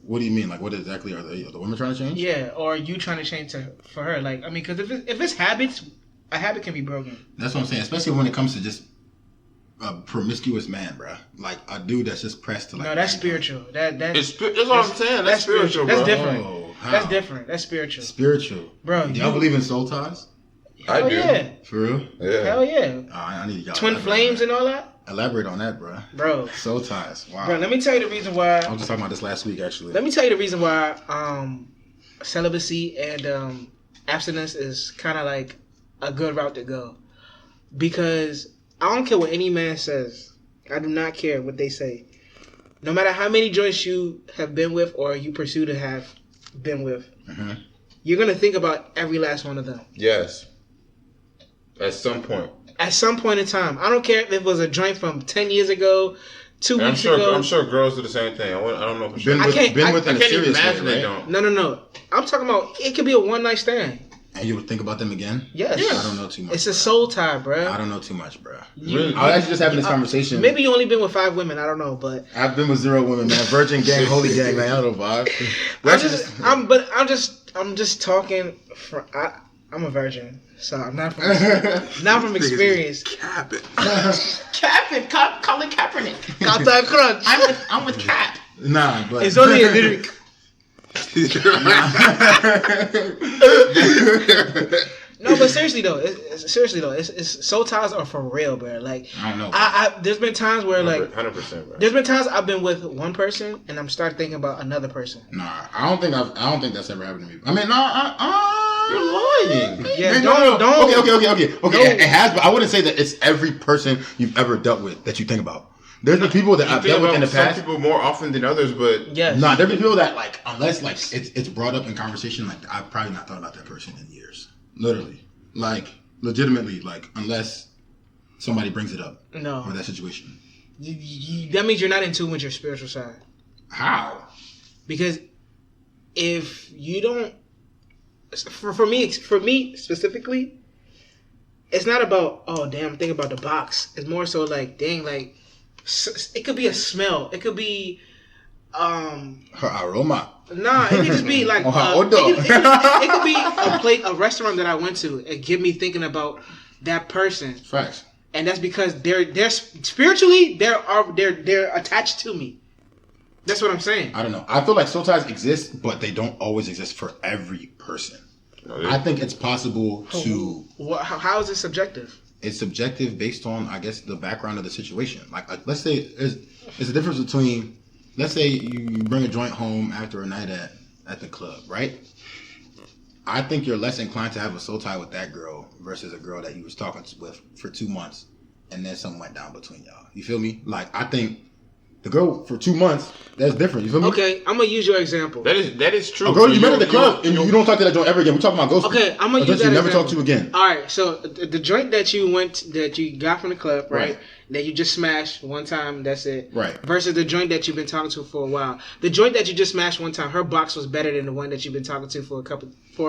Speaker 2: What do you mean? Like, what exactly are the women trying to change?
Speaker 5: Yeah, or you trying to change for her? Like, I mean, because if it's habits, a habit can be broken.
Speaker 2: That's what I'm saying. Especially when it comes to just a promiscuous man, bro. Like a dude that's just pressed to like.
Speaker 5: No, that's spiritual. That's
Speaker 3: That's what I'm saying. That's spiritual, bro.
Speaker 5: That's different.
Speaker 2: Oh, how?
Speaker 5: That's different. That's spiritual.
Speaker 2: Spiritual,
Speaker 5: Bro,
Speaker 2: Do y'all believe in soul ties?
Speaker 3: I
Speaker 5: Hell
Speaker 3: do.
Speaker 5: yeah.
Speaker 2: For real?
Speaker 3: Yeah.
Speaker 5: Hell yeah.
Speaker 2: I need y'all.
Speaker 5: Twin flames and all that,
Speaker 2: Elaborate on that, bro.
Speaker 5: bro.
Speaker 2: Soul ties. Wow.
Speaker 5: Bro, let me tell you the reason why.
Speaker 2: I was just talking about this last week, actually.
Speaker 5: Let me tell you the reason why celibacy and abstinence is kind of like a good route to go. Because I don't care what any man says. I do not care what they say. No matter how many joints you have been with or you pursue to have been with, you're going to think about every last one of them.
Speaker 3: Yes. At some point.
Speaker 5: At some point in time. I don't care if it was a joint from 10 years ago, 2
Speaker 3: And
Speaker 5: weeks ago.
Speaker 3: I'm sure girls do the same thing. I don't know for sure.
Speaker 2: Been
Speaker 5: I
Speaker 2: with
Speaker 5: can't-
Speaker 2: in
Speaker 5: I
Speaker 2: a
Speaker 3: I can't
Speaker 2: serious
Speaker 3: imagine
Speaker 2: way,
Speaker 3: they
Speaker 2: right?
Speaker 3: don't.
Speaker 5: No. I'm talking about it could be a one night stand.
Speaker 2: And you would think about them again?
Speaker 5: Yes.
Speaker 2: I don't know too much.
Speaker 5: It's a soul tie, bro.
Speaker 2: I don't know too much, bro.
Speaker 3: Really?
Speaker 2: I was actually just having this conversation.
Speaker 5: Maybe you only been with 5 women. I don't know, but
Speaker 2: I've been with 0 women, man. Virgin gang, holy gang, man. I don't know, Bob.
Speaker 5: I'm just talking. I'm a virgin, so I'm not from experience.
Speaker 4: Capping.
Speaker 5: Capping, call it Kaepernick. Got that crunch. I'm with Cap.
Speaker 2: Nah, but
Speaker 5: It's only a lyric. No, but seriously though, it's soul ties are for real, bro. Like
Speaker 2: I don't know.
Speaker 5: There's been times where like
Speaker 3: 100%, bro.
Speaker 5: there's been times I've been with one person and I'm starting thinking about another person.
Speaker 2: Nah, I don't think that's ever happened to me. I mean,
Speaker 3: You're lying.
Speaker 5: Yeah,
Speaker 2: man,
Speaker 5: don't.
Speaker 2: Okay. It has, but I wouldn't say that it's every person you've ever dealt with that you think about. There's been people that I've dealt with in the past.
Speaker 3: Some people more often than others, but
Speaker 5: Yes.
Speaker 2: Nah, there's been people that like, unless like it's brought up in conversation, like I've probably not thought about that person in years. Literally, like legitimately, like unless somebody brings it up.
Speaker 5: No.
Speaker 2: Or that situation.
Speaker 5: That means you're not in tune with your spiritual side.
Speaker 2: How?
Speaker 5: Because if you don't, for me specifically, it's not about, oh damn, I'm thinking about the box. It's more so like, dang, like it could be a smell. It could be
Speaker 2: her aroma.
Speaker 5: Nah, it could just be like it could be a restaurant that I went to and get me thinking about that person.
Speaker 2: Facts.
Speaker 5: And that's because they're spiritually they're attached to me. That's what I'm saying.
Speaker 2: I don't know. I feel like soul ties exist, but they don't always exist for every person. I think it's possible to.
Speaker 5: How is it subjective?
Speaker 2: It's subjective based on, I guess, the background of the situation. Like let's say there's a difference between, let's say you bring a joint home after a night at the club, right? I think you're less inclined to have a soul tie with that girl versus a girl that you was talking with for 2 months and then something went down between y'all. You feel me? Like I think the girl for 2 months, that's different. You feel me?
Speaker 5: Okay, I'm gonna use your example.
Speaker 3: that is true.
Speaker 2: A girl you met at the club and you don't talk to that joint ever again. We're talking about ghosting.
Speaker 5: Okay, I'm gonna use that
Speaker 2: you never
Speaker 5: example.
Speaker 2: talk to again.
Speaker 5: All right, so the joint that you got from the club, right? That you just smashed one time, that's it.
Speaker 2: Right.
Speaker 5: Versus the joint that you've been talking to for a while. The joint that you just smashed one time, her box was better than the one that you've been talking to for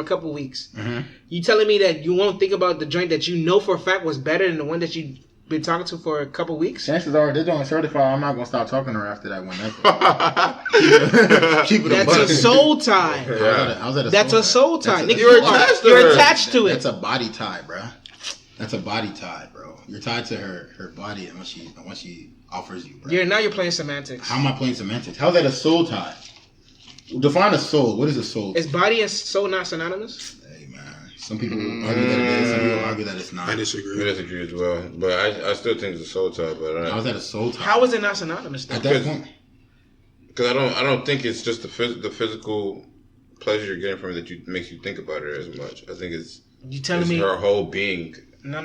Speaker 5: a couple weeks.
Speaker 2: Mm-hmm.
Speaker 5: You telling me that you won't think about the joint that you know for a fact was better than the one that you been talking to for a couple weeks?
Speaker 2: Chances are they're doing certified. I'm not gonna stop talking to her after that one. Keep it
Speaker 5: That's a soul tie.
Speaker 2: How's that
Speaker 5: That's a soul tie. Nigga,
Speaker 3: You're
Speaker 5: attached to it.
Speaker 2: That's a body tie, bro. That's a body tie, bro. You're tied to her body, and once she offers you, bro.
Speaker 5: Now you're playing semantics.
Speaker 2: How am I playing semantics? How's that a soul tie? Define a soul. What is a soul?
Speaker 5: Is body and soul not synonymous?
Speaker 2: Hey man, some people argue that it is. Some people argue that it's not.
Speaker 4: I disagree.
Speaker 3: I disagree as well, but I still think it's a soul tie. But
Speaker 2: How's that a soul tie?
Speaker 5: How is it not synonymous though?
Speaker 2: At that point?
Speaker 3: Because I don't think it's just the physical pleasure you're getting from it that makes you think about her as much. I think it's her whole being.
Speaker 5: No.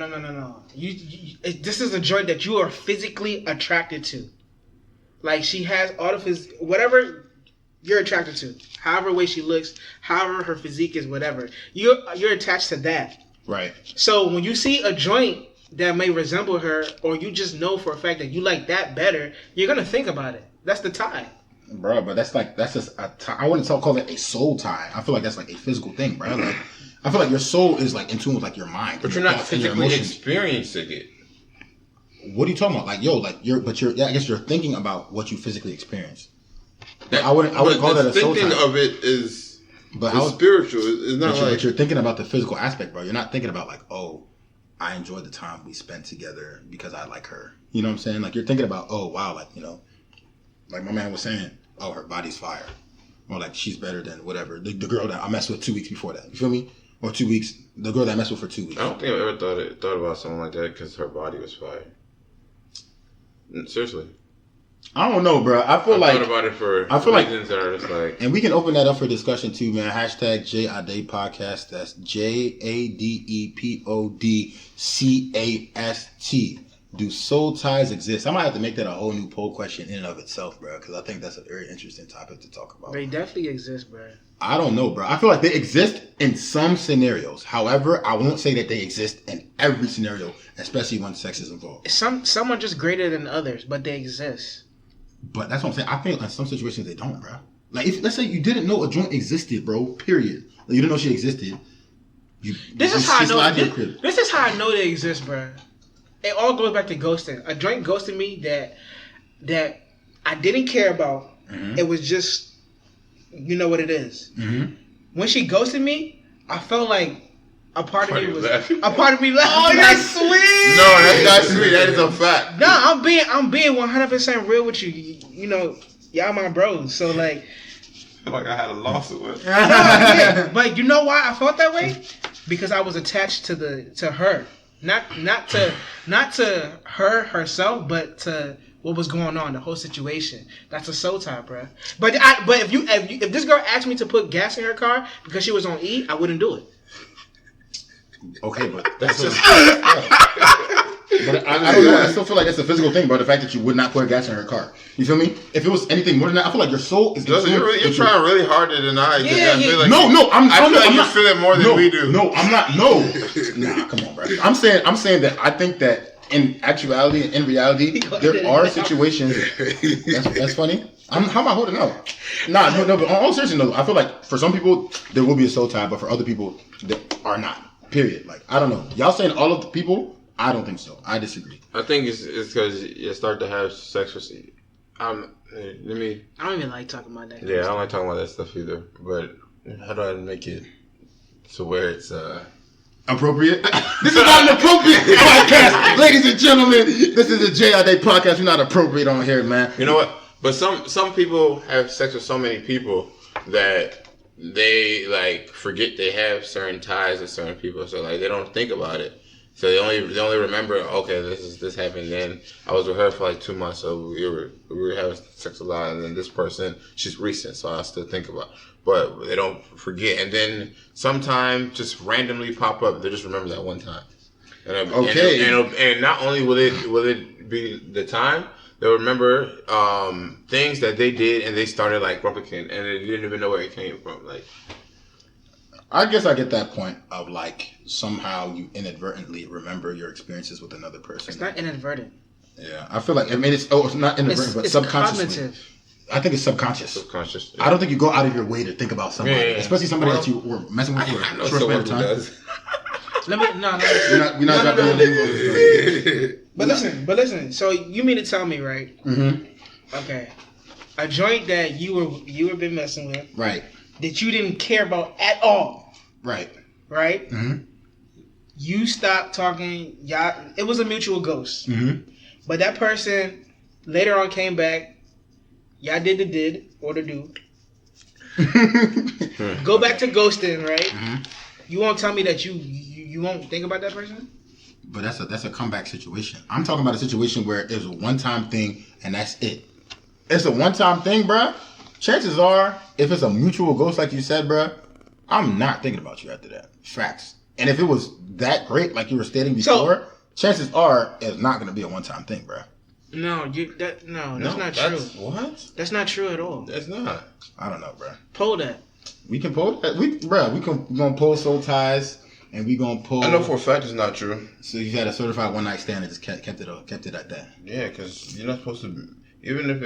Speaker 5: This is a joint that you are physically attracted to. Like she has all of his whatever you're attracted to, however way she looks, however her physique is, whatever you're attached to that.
Speaker 2: Right.
Speaker 5: So when you see a joint that may resemble her, or you just know for a fact that you like that better, you're gonna think about it. That's the tie.
Speaker 2: Bro, but that's just a tie. I wouldn't call it a soul tie. I feel like that's like a physical thing, bro. Like I feel like your soul is like in tune with like your mind,
Speaker 3: but you're not physically experiencing it.
Speaker 2: What are you talking about? Like I guess you're thinking about what you physically experience. I wouldn't call that a soul tie.
Speaker 3: Thinking of it is
Speaker 2: how
Speaker 3: spiritual. It's not
Speaker 2: but you're thinking about the physical aspect, bro. You're not thinking about like, oh, I enjoyed the time we spent together because I like her. You know what I'm saying? Like you're thinking about, oh wow, like like my man was saying, oh, her body's fire, or like she's better than whatever the girl that I messed with 2 weeks before that. You feel me? Or 2 weeks, the girl that I messed with for 2 weeks.
Speaker 3: I don't think I've ever thought about something like that because her body was fire. Seriously.
Speaker 2: I don't know, bro. I thought
Speaker 3: about it for reasons that are just like...
Speaker 2: And we can open that up for discussion too, man. Hashtag JADE Podcast. That's JADEPODCAST. Do soul ties exist? I might have to make that a whole new poll question in and of itself, bro, because I think that's a very interesting topic to talk about.
Speaker 5: They definitely exist, bro.
Speaker 2: I don't know, bro. I feel like they exist in some scenarios. However, I won't say that they exist in every scenario, especially when sex is involved.
Speaker 5: Some are just greater than others, but they exist.
Speaker 2: But that's what I'm saying. I think in some situations they don't, bro. Like, let's say you didn't know a joint existed, bro, period. Like, you didn't know she existed.
Speaker 5: This is how I know. This is how I know they exist, bro. It all goes back to ghosting. A joint ghosted me that I didn't care about. It was just, you know what it is. When she ghosted me, I felt like a part of me left.
Speaker 2: Oh, that's sweet.
Speaker 3: No, that's not sweet. That is a fact.
Speaker 5: No, I'm being 100% real with you. You know, y'all my bros. So like
Speaker 3: I had a lawsuit with.
Speaker 5: No, yeah, but you know why I felt that way? Because I was attached to her, not to her herself, but to what was going on, the whole situation. That's a soul tie, bro. But if this girl asked me to put gas in her car because she was on E, I wouldn't do it.
Speaker 2: Okay, but that's just. But I don't know. I still feel like that's a physical thing, bro. The fact that you would not put gas in her car. You feel me? If it was anything more than that, I feel like your soul is.
Speaker 3: You're trying really hard to deny.
Speaker 5: Yeah.
Speaker 3: I feel like
Speaker 2: no.
Speaker 3: I feel like you feel it more than we do.
Speaker 2: No, I'm not. No. Nah, come on, bro. I'm saying that I think that in actuality, in reality, there are situations. That's funny. How am I holding out? No. But on all seriousness, though, I feel like for some people there will be a soul tie, but for other people there are not. Period. Like I don't know. Y'all saying all of the people? I don't think so. I disagree.
Speaker 3: I think it's because you start to have sex with. I don't
Speaker 5: even like talking about that.
Speaker 3: Yeah, I don't like talking about that stuff either. But how do I make it to where it's
Speaker 2: appropriate? This is not an appropriate podcast, ladies and gentlemen. This is a JID podcast. We're not appropriate on here, man.
Speaker 3: You know what? But some people have sex with so many people that they like forget they have certain ties with certain people, so like they don't think about it. So they only remember, okay, this happened. Then I was with her for like 2 months, so we were having sex a lot. And then this person, she's recent, so I still think about. But they don't forget. And then sometime just randomly pop up. They just remember that one time. And, and not only will it be the time, they'll remember things that they did, and they started like replicating, and they didn't even know where it came from. Like,
Speaker 2: I guess I get that point of like somehow you inadvertently remember your experiences with another person.
Speaker 5: It's not inadvertent.
Speaker 2: Yeah, I feel like it's not inadvertent, but subconsciously.
Speaker 5: Cognitive.
Speaker 2: I think it's subconscious.
Speaker 3: Subconscious. Yeah.
Speaker 2: I don't think you go out of your way to think about somebody, especially somebody that you were messing with for a short span of time.
Speaker 5: We're not dropping the But listen. So you mean to tell me, right?
Speaker 2: Mm-hmm.
Speaker 5: Okay, a joint that you were been messing with,
Speaker 2: right?
Speaker 5: That you didn't care about at all,
Speaker 2: right?
Speaker 5: Mm-hmm. You stopped talking. Y'all, it was a mutual ghost.
Speaker 2: Mm-hmm.
Speaker 5: But that person later on came back. Y'all did the do. Go back to ghosting, right?
Speaker 2: Mm-hmm.
Speaker 5: You won't tell me that you won't think about that person?
Speaker 2: But that's a comeback situation. I'm talking about a situation where it's a one-time thing and that's it. It's a one-time thing, bruh. Chances are, if it's a mutual ghost like you said, bruh, I'm not thinking about you after that. Facts. And if it was that great, like you were stating before, chances are it's not going to be a one-time thing, bruh.
Speaker 5: No, that's not true.
Speaker 3: What?
Speaker 5: That's not true at all.
Speaker 3: That's not.
Speaker 2: I don't know, bruh.
Speaker 5: Pull that.
Speaker 2: We can pull that. We're gonna pull soul ties, and we gonna pull.
Speaker 3: I know for a fact it's not true.
Speaker 2: So you had a certified one night stand and just kept it at that.
Speaker 3: Yeah, because you're not supposed to. Even if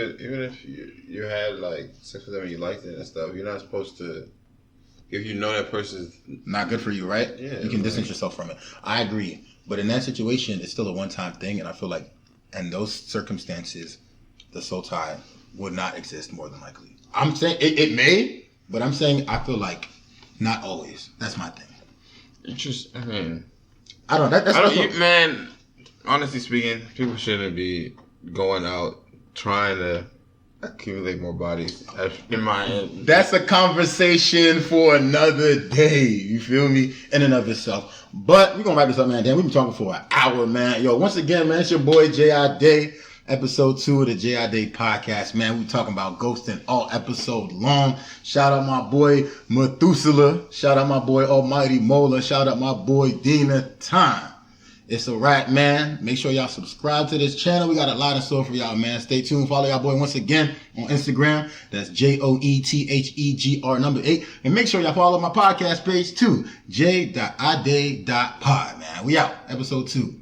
Speaker 3: you had like sex with them and you liked it and stuff, you're not supposed to. If you know that person's
Speaker 2: not good for you, right?
Speaker 3: Yeah,
Speaker 2: you can distance yourself from it. I agree, but in that situation, it's still a one-time thing, and I feel like in those circumstances, the soul tie would not exist more than likely. I'm saying it may, but I'm saying I feel like not always. That's my thing.
Speaker 3: Interesting. I mean,
Speaker 2: I don't.
Speaker 3: Man, honestly speaking, people shouldn't be going out trying to accumulate more bodies. In my end,
Speaker 2: that's a conversation for another day. You feel me? In and of itself. But we're gonna wrap this up, man. Damn, we've been talking for an hour, man. Yo, once again, man, it's your boy JID. Episode 2 of the JID podcast, man. We talking about ghosting all episode long. Shout out my boy Methuselah. Shout out my boy AlmightyMola. Shout out my boy DinaTime. It's a wrap, man. Make sure y'all subscribe to this channel. We got a lot of stuff for y'all, man. Stay tuned. Follow y'all boy once again on Instagram. That's JOETHEGR 8. And make sure y'all follow my podcast page too. j.id.pod, man. We out. Episode 2.